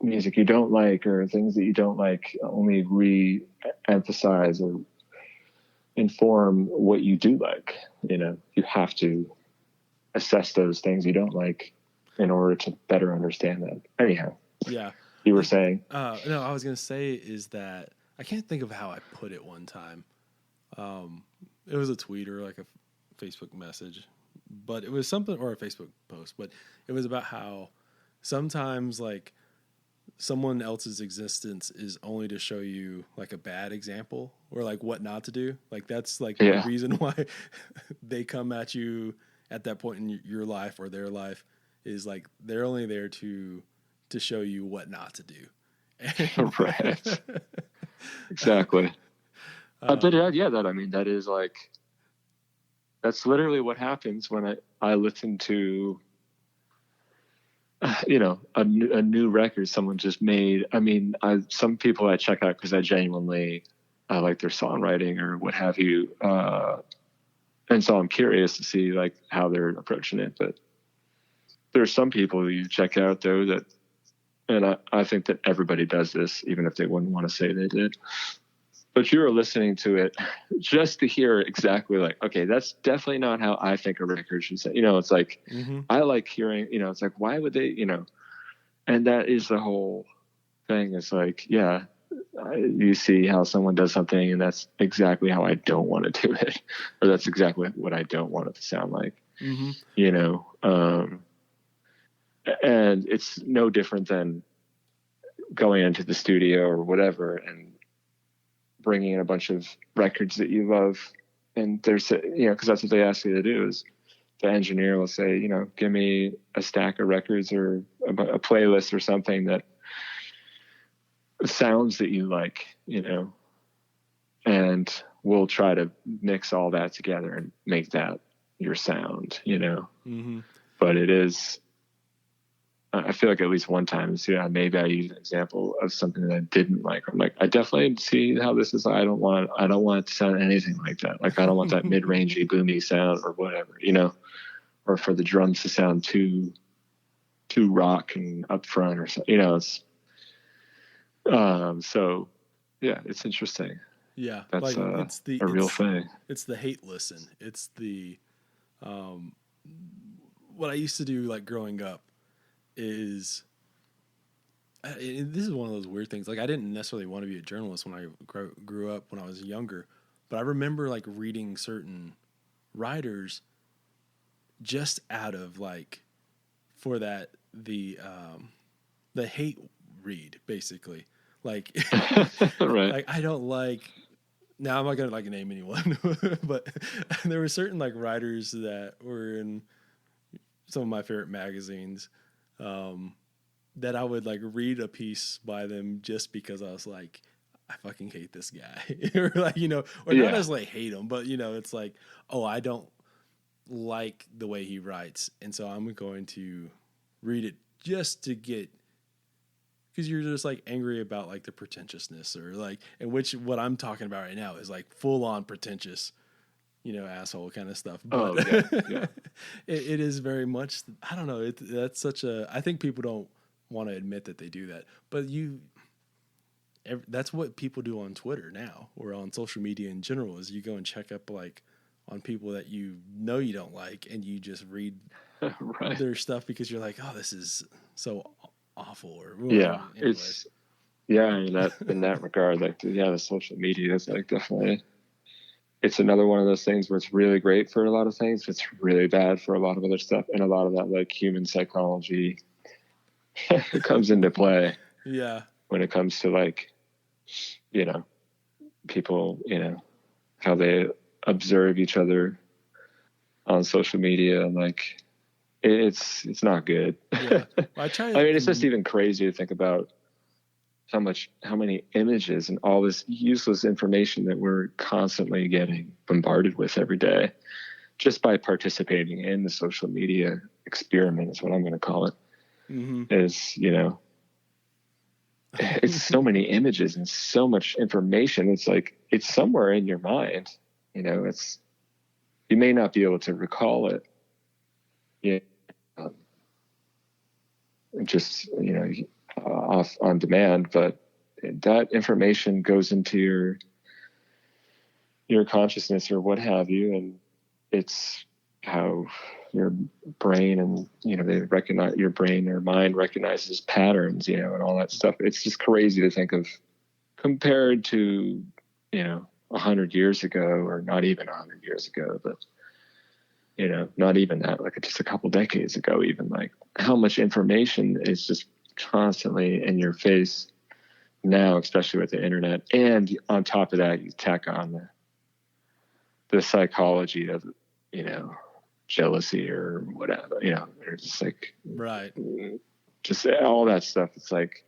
Speaker 2: music you don't like, or things that you don't like, only re-emphasize or inform what you do like. You have to assess those things you don't like in order to better understand that. Anyhow, you were saying.
Speaker 1: No, I was gonna say is that I can't think of how I put it one time. It was a tweet or like a Facebook message, but it was something, or a Facebook post, but it was about how sometimes like someone else's existence is only to show you like a bad example, or like what not to do. Like that's like the reason why they come at you at that point in your life or their life is like they're only there to show you what not to do.
Speaker 2: Right. Exactly. But yeah, that is like, that's literally what happens when I listen to, a new record someone just made. I mean, some people I check out because I like their songwriting or what have you. And so I'm curious to see like how they're approaching it. But there's some people you check out though that, and I think that everybody does this, even if they wouldn't want to say they did. But you're listening to it just to hear exactly like, okay, that's definitely not how I think a record should say. It's like, I like hearing, it's like, why would they, and that is the whole thing. It's like, yeah, you see how someone does something and that's exactly how I don't want to do it. Or that's exactly what I don't want it to sound like, and it's no different than going into the studio or whatever and bringing in a bunch of records that you love. And there's, because that's what they ask you to do is the engineer will say, give me a stack of records or a playlist or something that sounds that you like, and we'll try to mix all that together and make that your sound, But it is, I feel like at least one time, maybe I used an example of something that I didn't like. I'm like, I definitely see how this is. I don't want it to sound anything like that. Like, I don't want that mid-rangey, boomy sound or whatever, or for the drums to sound too rock and up front or something, it's, so yeah, it's interesting.
Speaker 1: Yeah.
Speaker 2: That's
Speaker 1: like
Speaker 2: it's a real thing.
Speaker 1: It's the hate listen. It's the, what I used to do like growing up is, this is one of those weird things. Like, I didn't necessarily want to be a journalist when I grew up when I was younger, but I remember like reading certain writers just out of like, for that, the hate read basically. Like,
Speaker 2: right.
Speaker 1: Like, I don't like, now I'm not going to like name anyone, but there were certain like writers that were in some of my favorite magazines, that I would like read a piece by them just because I was like, I fucking hate this guy. Or like, or not as like hate him, but it's like, oh, I don't like the way he writes. And so I'm going to read it just to get, because you're just like angry about like the pretentiousness or like, in which what I'm talking about right now is like full on pretentious, asshole kind of stuff. But
Speaker 2: yeah.
Speaker 1: it is very much, I don't know. That's such a, I think people don't want to admit that they do that, but that's what people do on Twitter now or on social media in general, is you go and check up like on people that you don't like, and you just read
Speaker 2: right.
Speaker 1: their stuff because you're like, oh, this is so awful. Or
Speaker 2: yeah, it's, in that regard, like, the social media is like definitely, it's another one of those things where it's really great for a lot of things. It's really bad for a lot of other stuff. And a lot of that like human psychology comes into play.
Speaker 1: Yeah.
Speaker 2: When it comes to like, people, how they observe each other on social media, and like, it's not good.
Speaker 1: Yeah. Well,
Speaker 2: it's just even crazy to think about how many images and all this useless information that we're constantly getting bombarded with every day, just by participating in the social media experiment is what I'm going to call it. Is, it's so many images and so much information. It's like, it's somewhere in your mind, it's, you may not be able to recall it. Just, off on demand, but that information goes into your consciousness or what have you. And it's how your brain and, they recognize, your brain or mind recognizes patterns, and all that stuff. It's just crazy to think of, compared to, 100 years ago, or not even 100 years ago, but, not even that, like just a couple decades ago, even, like how much information is just constantly in your face now, especially with the internet. And on top of that, you tack on the psychology of, jealousy or whatever, or just like,
Speaker 1: right.
Speaker 2: just all that stuff. It's like,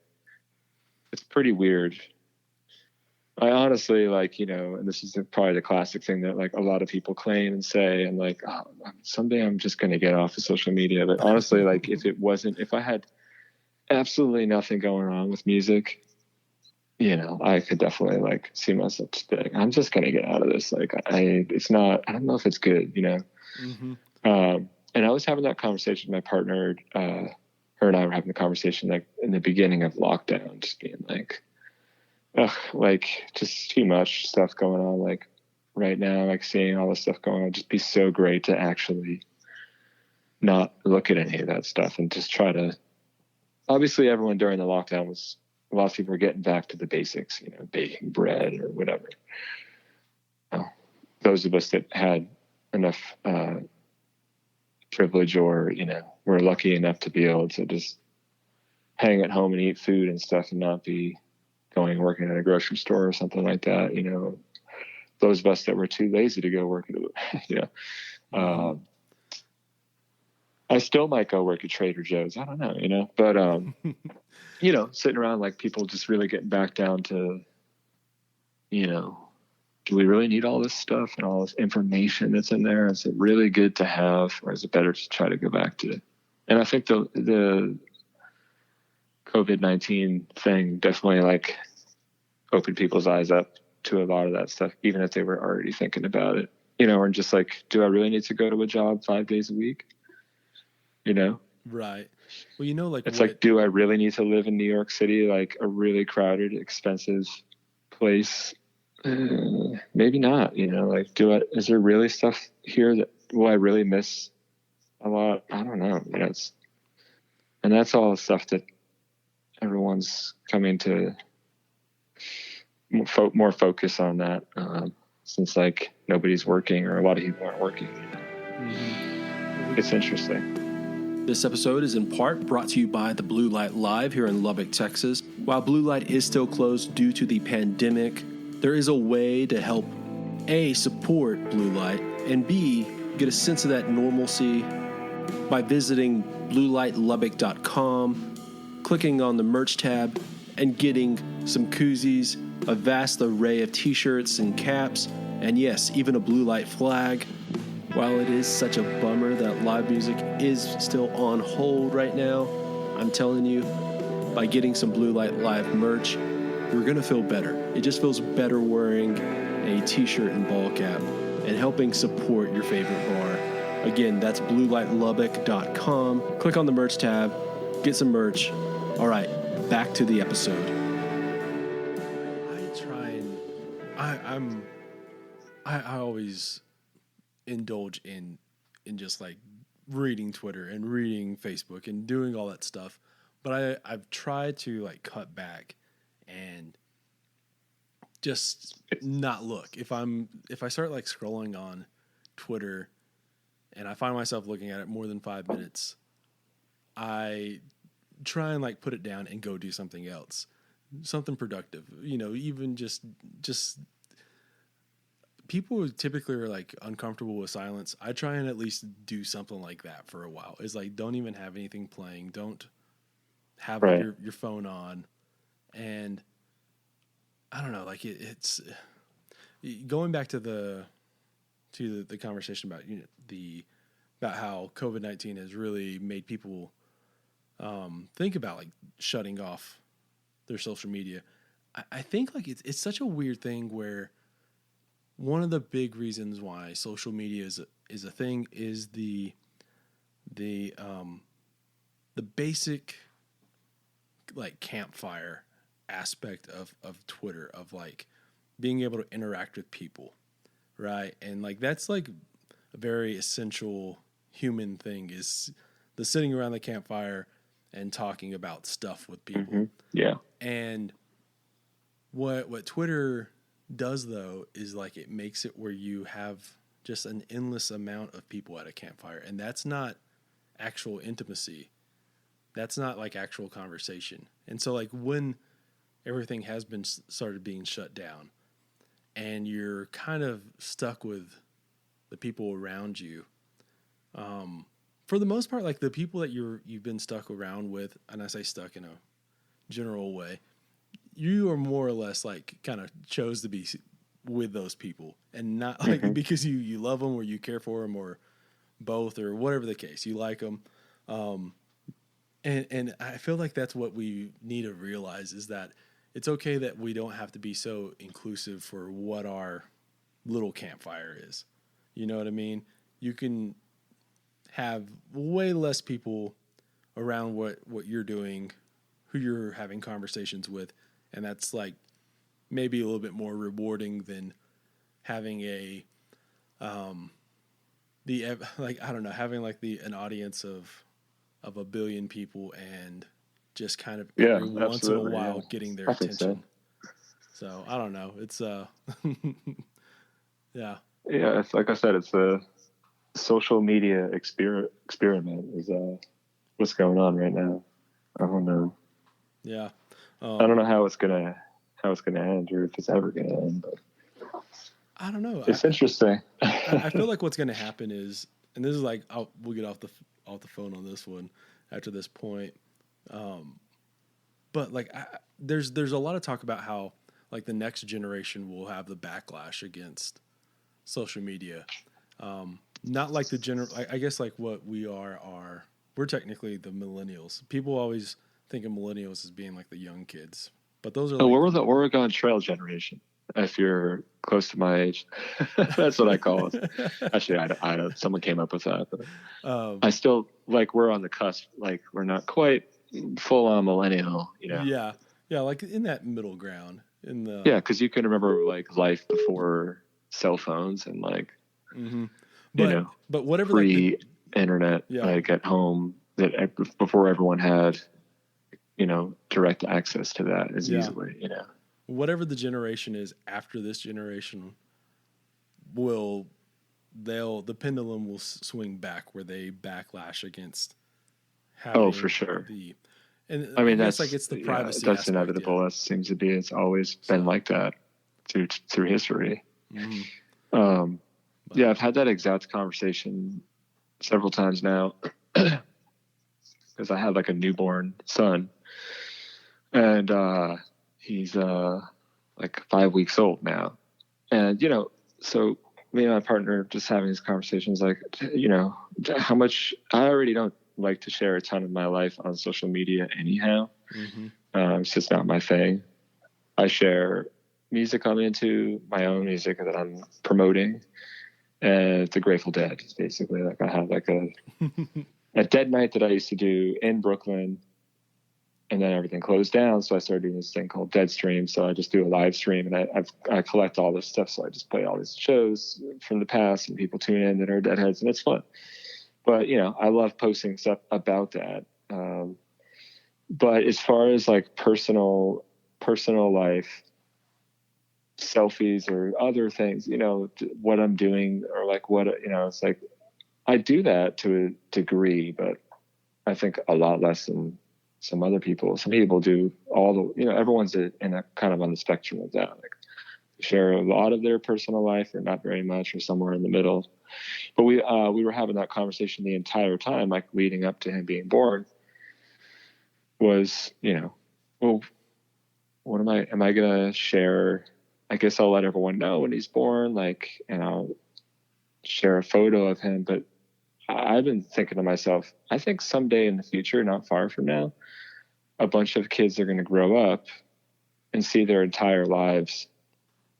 Speaker 2: it's pretty weird. I honestly, like, and this is probably the classic thing that like a lot of people claim and say, and like, oh, someday I'm just going to get off of social media. But honestly, like if I had absolutely nothing going on with music, I could definitely like see myself just being, I'm just going to get out of this. Like I don't know if it's good,
Speaker 1: Mm-hmm.
Speaker 2: And I was having that conversation with my partner, her and I were having the conversation like in the beginning of lockdown, just being like, ugh, like just too much stuff going on. Like right now, like seeing all this stuff going on, just be so great to actually not look at any of that stuff and just try to, obviously everyone during the lockdown was, a lot of people were getting back to the basics, baking bread or whatever. Those of us that had enough privilege or, were lucky enough to be able to just hang at home and eat food and stuff and not be going and working at a grocery store or something like that. Those of us that were too lazy to go work at, I still might go work at Trader Joe's. I don't know, but, sitting around like people just really getting back down to, do we really need all this stuff and all this information that's in there? Is it really good to have, or is it better to try to go back to it? And I think the COVID-19 thing definitely like opened people's eyes up to a lot of that stuff, even if they were already thinking about it, or just like, do I really need to go to a job 5 days a week?
Speaker 1: Right. Well, like
Speaker 2: it's like, do I really need to live in New York City, like a really crowded, expensive place? Maybe not, like, is there really stuff here that will I really miss a lot? I don't know. And that's all the stuff that everyone's coming to more focus on that, since like nobody's working or a lot of people aren't working. Mm-hmm. It's interesting.
Speaker 1: This episode is in part brought to you by the Blue Light Live here in Lubbock, Texas. While Blue Light is still closed due to the pandemic, there is a way to help A, support Blue Light, and B, get a sense of that normalcy by visiting bluelightlubbock.com, clicking on the merch tab, and getting some koozies, a vast array of t-shirts and caps, and yes, even a Blue Light flag. While it is such a bummer that live music is still on hold right now, I'm telling you, by getting some Blue Light Live merch, you're going to feel better. It just feels better wearing a t-shirt and ball cap and helping support your favorite bar. Again, that's bluelightlubbock.com. Click on the merch tab, get some merch. All right, back to the episode. I always indulge in just like reading Twitter and reading Facebook and doing all that stuff, but I've tried to like cut back and just not look. If I start like scrolling on Twitter and I find myself looking at it more than 5 minutes, I try and like put it down and go do something else, something productive, even just people who typically are like uncomfortable with silence. I try and at least do something like that for a while. It's like, don't even have anything playing. Don't have your phone on. And I don't know, like it's going back to the conversation about, about how COVID-19 has really made people think about like shutting off their social media. I think like it's such a weird thing where one of the big reasons why social media is a thing is the basic like campfire aspect of Twitter, of like being able to interact with people, right? And like that's like a very essential human thing, is the sitting around the campfire and talking about stuff with people.
Speaker 2: Mm-hmm. Yeah.
Speaker 1: And what Twitter does though is like it makes it where you have just an endless amount of people at a campfire, and that's not actual intimacy. That's not like actual conversation. And so like when everything has been started being shut down and you're kind of stuck with the people around you, For the most part, like the people that you've been stuck around with, and I say stuck in a general way, you are more or less like kind of chose to be with those people, and not like because you love them or you care for them or both or whatever the case, you like them. And I feel like that's what we need to realize, is that it's okay that we don't have to be so inclusive for what our little campfire is. You know what I mean? You can have way less people around what you're doing, who you're having conversations with, and that's like maybe a little bit more rewarding than having like, I don't know, having like an audience of a billion people and just kind of every once in a while getting their attention. So I don't know. It's yeah.
Speaker 2: Yeah, it's like I said, it's a social media experiment is what's going on right now. I don't know.
Speaker 1: Yeah.
Speaker 2: I don't know how it's gonna end, or if it's ever gonna end, but
Speaker 1: I don't know.
Speaker 2: It's interesting.
Speaker 1: I feel like what's gonna happen is, and this is like, we'll get off the phone on this one after this point. But like, there's a lot of talk about how like the next generation will have the backlash against social media. Not like the I guess like what we are, we're technically the millennials. People always think of millennials as being like the young kids, but those are
Speaker 2: we're the Oregon Trail generation. If you're close to my age, that's what I call it. Actually, I don't. Someone came up with that, but I still like we're on the cusp. Like we're not quite full on millennial, you know.
Speaker 1: Yeah, like in that middle ground.
Speaker 2: Because you can remember like life before cell phones and like
Speaker 1: but whatever
Speaker 2: pre-internet, like at home, that before everyone had direct access to that as easily,
Speaker 1: whatever the generation is after this generation, the pendulum will swing back where they backlash against having
Speaker 2: for sure.
Speaker 1: And I mean, that's like, it's the privacy.
Speaker 2: That's inevitable. That seems to be. It's always been like that through history. I've had that exact conversation several times now because I have like a newborn son, and he's like 5 weeks old now, and so me and my partner just having these conversations, like how much I already don't like to share a ton of my life on social media anyhow. It's just not my thing. I share music I'm into, my own music that I'm promoting, and the Grateful Dead. Basically, like I have like a dead night that I used to do in Brooklyn, and then everything closed down, so I started doing this thing called Dead Stream. So I just do a live stream, and I collect all this stuff. So I just play all these shows from the past, and people tune in that are Deadheads, and it's fun. But, I love posting stuff about that. But as far as like personal life, selfies or other things, what I'm doing or like what, it's like, I do that to a degree, but I think a lot less than some other people. Some people do all the, everyone's in a kind of on the spectrum of that. Like share a lot of their personal life or not very much or somewhere in the middle. But we were having that conversation the entire time, like leading up to him being born, was, well, what am I going to share? I guess I'll let everyone know when he's born, like, and I'll share a photo of him. But I've been thinking to myself, I think someday in the future, not far from now, a bunch of kids are going to grow up and see their entire lives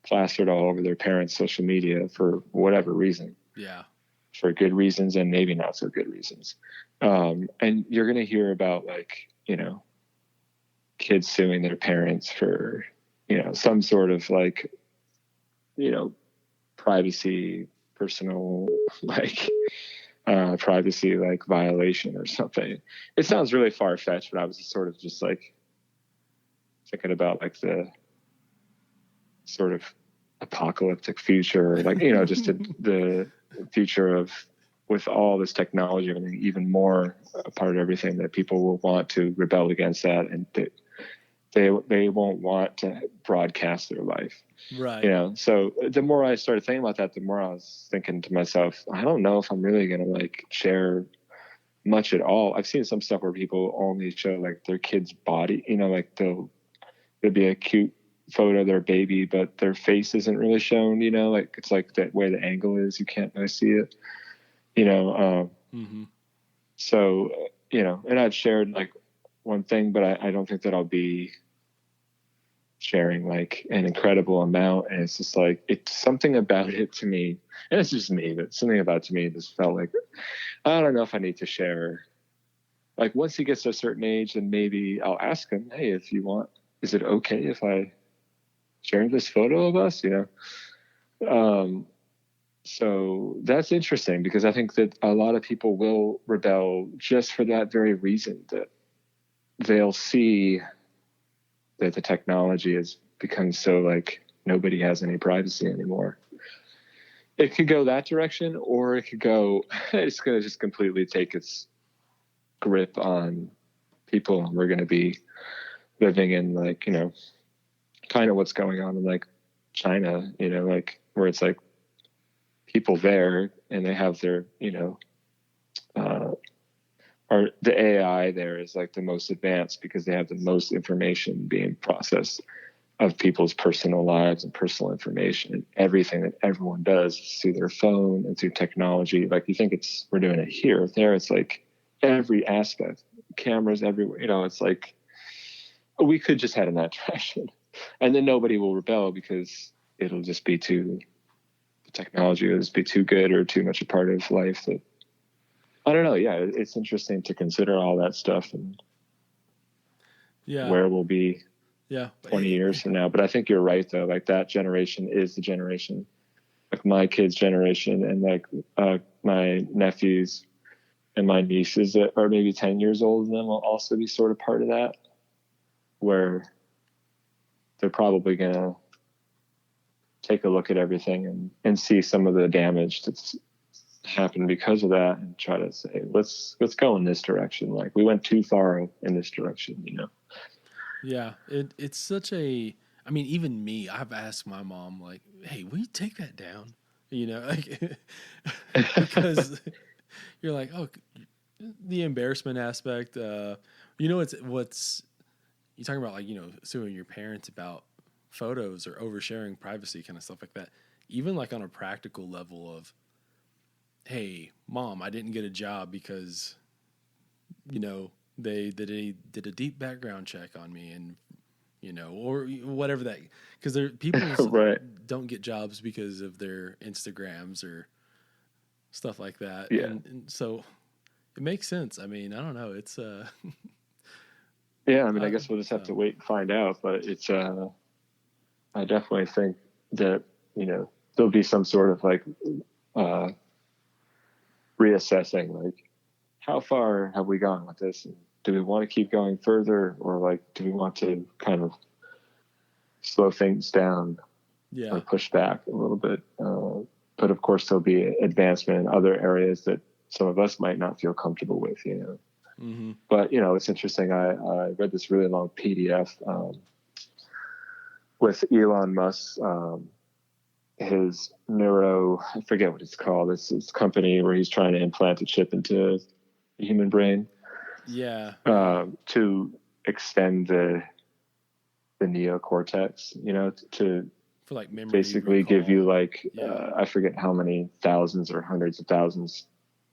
Speaker 2: plastered all over their parents' social media for whatever reason.
Speaker 1: Yeah.
Speaker 2: For good reasons and maybe not so good reasons. And you're going to hear about like, kids suing their parents for, some sort of like, privacy, personal, like, privacy, like violation or something. It sounds really far fetched, but I was sort of just like thinking about like the sort of apocalyptic future, like, just the future of with all this technology and even more a part of everything that people will want to rebel against that. And they won't want to broadcast their life.
Speaker 1: Right.
Speaker 2: You know, so the more I started thinking about that, the more I was thinking to myself, I don't know if I'm really going to like share much at all. I've seen some stuff where people only show like their kid's body, you know, like there'll be a cute photo of their baby, but their face isn't really shown, you know, like it's like that way the angle is, you can't really see it, you know. So, you know, and I've shared like one thing, but I don't think that I'll be sharing like an incredible amount. And it's just like, it's something about it to me, and it's just me, but something about it to me just felt like, I don't know if I need to share. Like once he gets to a certain age, then maybe I'll ask him, hey, if you want, is it okay if I share this photo of us, you know? So that's interesting, because I think that a lot of people will rebel just for that very reason, that they'll see that the technology has become so like nobody has any privacy anymore. It could go that direction, or it could go, it's going to just completely take its grip on people, and we're going to be living in like, you know, kind of what's going on in like China, you know, like where it's like people there and they have their, you know, or the AI there is like the most advanced because they have the most information being processed of people's personal lives and personal information, and everything that everyone does is through their phone and through technology. Like you think we're doing it here, there it's like every aspect, cameras everywhere, you know, it's like we could just head in that direction, and then nobody will rebel because it'll just be the technology will just be too good or too much a part of life that, I don't know. Yeah, it's interesting to consider all that stuff and where we'll be 20 years from now. But I think you're right, though. Like that generation is the generation, like my kids' generation, and like my nephews and my nieces that are maybe 10 years old, and then will also be sort of part of that, where they're probably going to take a look at everything and see some of the damage that's happened because of that, and try to say, let's go in this direction. Like we went too far in this direction, you know?
Speaker 1: Yeah. It's such a, I mean, even me, I've asked my mom like, hey, will you take that down? You know, like, because you're like, oh, the embarrassment aspect, you know, what's you're talking about, like, you know, suing your parents about photos or oversharing privacy, kind of stuff like that. Even like on a practical level of, hey, mom, I didn't get a job because, you know, they did a deep background check on me, and, you know, or whatever that, because there people
Speaker 2: right.
Speaker 1: don't get jobs because of their Instagrams or stuff like that.
Speaker 2: Yeah.
Speaker 1: And so it makes sense. I mean, I don't know. It's
Speaker 2: yeah, I mean, I guess we'll just have to wait and find out, but it's I definitely think that, you know, there'll be some sort of like reassessing, like how far have we gone with this, and do we want to keep going further, or like do we want to kind of slow things down or push back a little bit? But of course there'll be advancement in other areas that some of us might not feel comfortable with, you know. But, you know, it's interesting. I read this really long PDF with Elon Musk, his I forget what it's called. It's this company where he's trying to implant a chip into the human brain. Yeah. To extend the neocortex, you know, to
Speaker 1: for like memory
Speaker 2: basically
Speaker 1: recall.
Speaker 2: give you like, I forget how many thousands or hundreds of thousands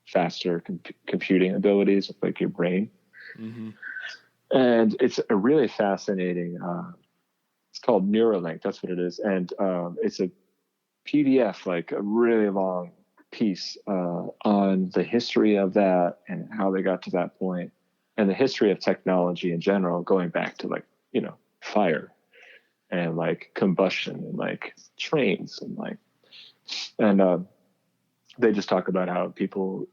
Speaker 2: faster computing abilities with like your brain. And it's a really fascinating, it's called Neuralink. That's what it is. And it's a PDF, like a really long piece on the history of that and how they got to that point, and the history of technology in general, going back to like, you know, fire and like combustion and like trains and like, and they just talk about how people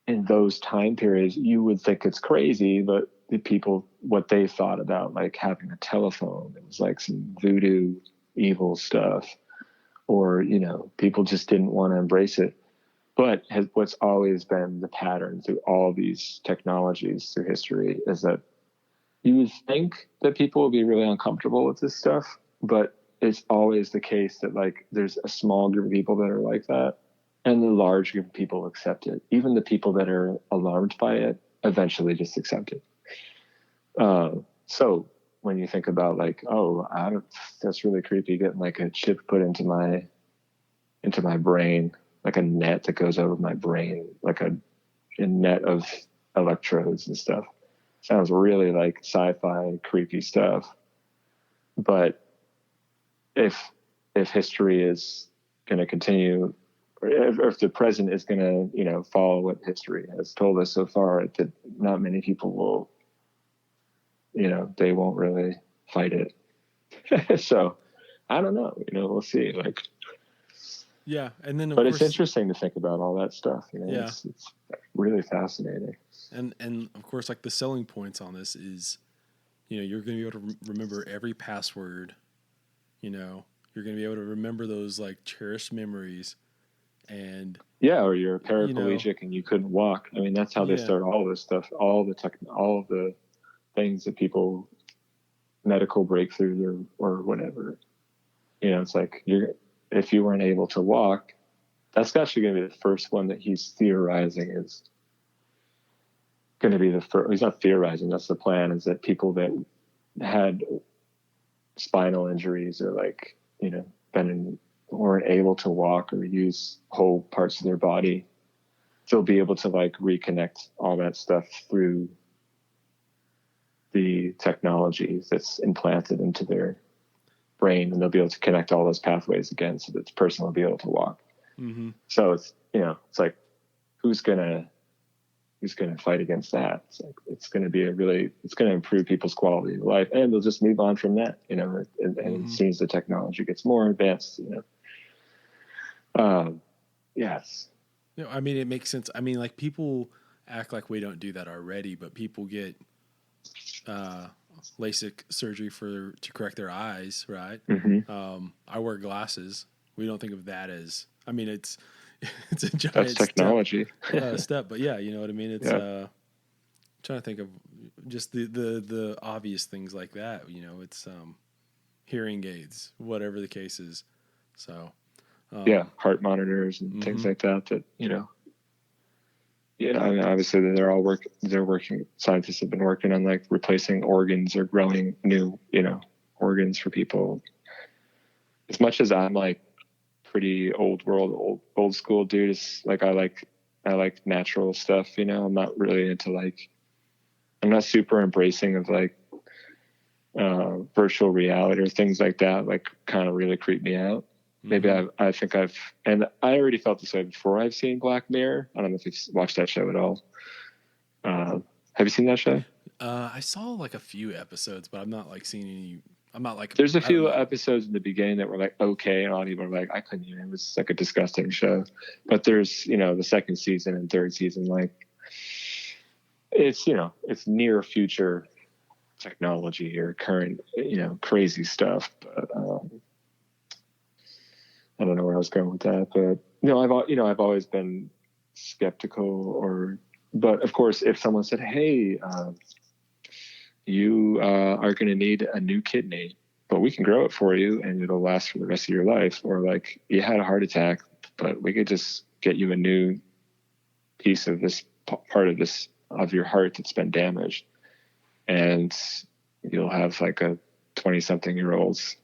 Speaker 2: in those time periods, you would think it's crazy, but the people, what they thought about like having a telephone, it was like some voodoo evil stuff, or, you know, people just didn't want to embrace it. But what's always been the pattern through all these technologies through history is that you would think that people would be really uncomfortable with this stuff, but it's always the case that like there's a small group of people that are like that, and the large group of people accept it. Even the people that are alarmed by it eventually just accept it. So when you think about like, oh, that's really creepy, getting like a chip put into my brain, like a net that goes over my brain, like a net of electrodes and stuff. Sounds really like sci-fi creepy stuff. But if history is going to continue, or if the present is going to, you know, follow what history has told us so far, that not many people will, you know, they won't really fight it. So I don't know, you know, we'll see. Like,
Speaker 1: yeah. And then,
Speaker 2: but it's interesting to think about all that stuff. You know, it's really fascinating.
Speaker 1: And of course, like the selling points on this is, you know, you're going to be able to remember every password. You know, you're going to be able to remember those like cherished memories. And
Speaker 2: yeah, or you're paraplegic and you couldn't walk. I mean, that's how they start all this stuff, all of the things that people, medical breakthroughs or whatever. You know, it's like if you weren't able to walk, that's actually going to be the first one that he's theorizing is going to be the first. He's not theorizing. That's the plan, is that people that had spinal injuries or like, you know, weren't able to walk or use whole parts of their body, they'll be able to like reconnect all that stuff through the technology that's implanted into their brain, and they'll be able to connect all those pathways again so that the person will be able to walk. Mm-hmm. So it's, you know, it's like, who's gonna fight against that? It's like, it's going to improve people's quality of life, and they'll just move on from that, you know, and mm-hmm. As soon as the technology gets more advanced, you know, yes.
Speaker 1: No, I mean, it makes sense. I mean, like, people act like we don't do that already, but people get LASIK surgery to correct their eyes, right? Mm-hmm. I wear glasses. We don't think of that as, I mean, it's a giant
Speaker 2: That's technology.
Speaker 1: step, but yeah, you know what I mean? It's trying to think of just the obvious things like that, you know, it's hearing aids, whatever the case is. So
Speaker 2: heart monitors and mm-hmm. things like that, you know, I mean, obviously they're working, scientists have been working on like replacing organs or growing new, you know, organs for people. As much as I'm like pretty old school dude, it's like I like natural stuff, you know. I'm not really into like, I'm not super embracing of like virtual reality or things like that, like kind of really creep me out. Maybe I think and I already felt this way before I've seen Black Mirror. I don't know if you've watched that show at all. Have you seen that show?
Speaker 1: I saw like a few episodes, but I'm not like seeing any. I'm not like.
Speaker 2: There's a few episodes in the beginning that were like okay, and a lot of people were like, I couldn't even. It was like a disgusting show. But there's, you know, the second season and third season, like it's, you know, it's near future technology or current, you know, crazy stuff. But I don't know where I was going with that, but I've always been skeptical. But of course, if someone said, "Hey, you are going to need a new kidney, but we can grow it for you, and it'll last for the rest of your life," or like, "You had a heart attack, but we could just get you a new piece of this part of your heart that's been damaged, and you'll have like a 20-something-year-old's,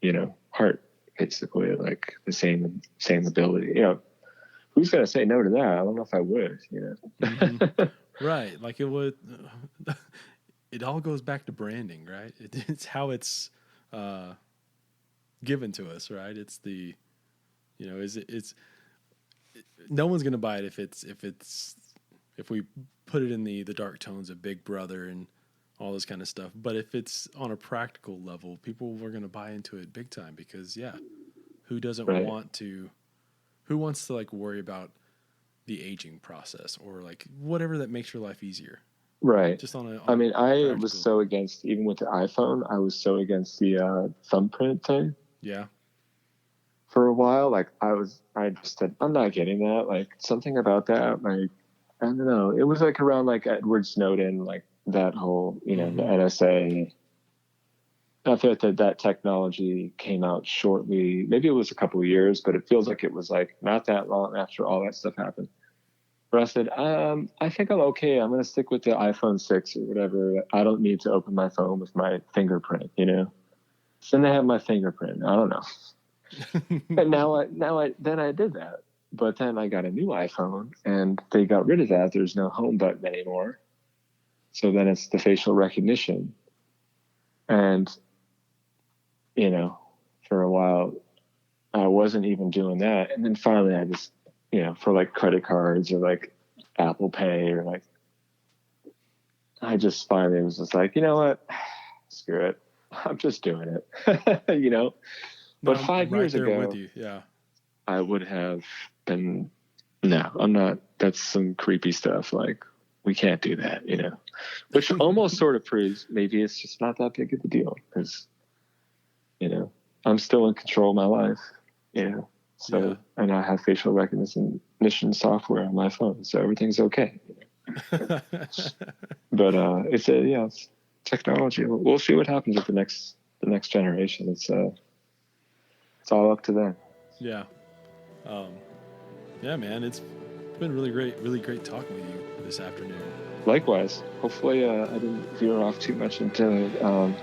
Speaker 2: you know, heart." Basically, like the same ability, you know. Who's gonna say no to that? I don't know if I would, you know.
Speaker 1: Mm-hmm. Right, like it would. It all goes back to branding, right? It's how it's given to us, right? It's the, you know, it's no one's gonna buy it if we put it in the dark tones of Big Brother and all this kind of stuff. But if it's on a practical level, people are going to buy into it big time because, who doesn't want to, who wants to like worry about the aging process or like whatever that makes your life easier?
Speaker 2: Right.
Speaker 1: Just
Speaker 2: I was so against, even with the iPhone, I was so against the thumbprint thing.
Speaker 1: Yeah.
Speaker 2: For a while, like I just said, I'm not getting that. Like something about that, like I don't know. It was like around like Edward Snowden, like that whole, the NSA. I feel like that technology came out shortly. Maybe it was a couple of years, but it feels like it was like not that long after all that stuff happened. Where I said, I think I'm okay. I'm going to stick with the iPhone 6 or whatever. I don't need to open my phone with my fingerprint, So then they have my fingerprint. I don't know. And then I did that. But then I got a new iPhone and they got rid of that. There's no home button anymore. So then it's the facial recognition. And, for a while, I wasn't even doing that. And then finally I just, for like credit cards or like Apple Pay or like, I just finally was just like, you know what? Screw it. I'm just doing it, But 5 years ago,
Speaker 1: with you. Yeah.
Speaker 2: I would have been, no, I'm not. That's some creepy stuff. Like, we can't do that, which almost sort of proves maybe it's just not that big of a deal because, I'm still in control of my life, So, yeah. And I have facial recognition software on my phone, so everything's okay. But it's technology. We'll see what happens with the next generation. It's all up to them.
Speaker 1: Yeah. Yeah, man, it's been really great talking with you this afternoon.
Speaker 2: Likewise. Hopefully I didn't veer off too much into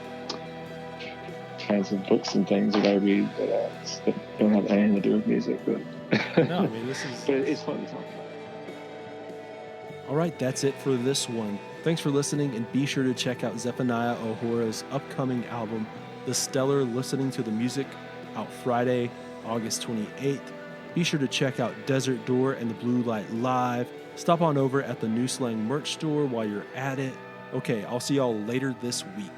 Speaker 2: kinds of books and things that I read that don't have anything to do with music. But
Speaker 1: no, I mean, this is...
Speaker 2: but it's fun to talk about.
Speaker 1: All right, that's it for this one. Thanks for listening, and be sure to check out Zephaniah OHora's upcoming album, The Stellar Listening to the Music, out Friday, August 28th. Be sure to check out Desert Door and the Blue Light Live. Stop on over at the New Slang merch store while you're at it. Okay, I'll see y'all later this week.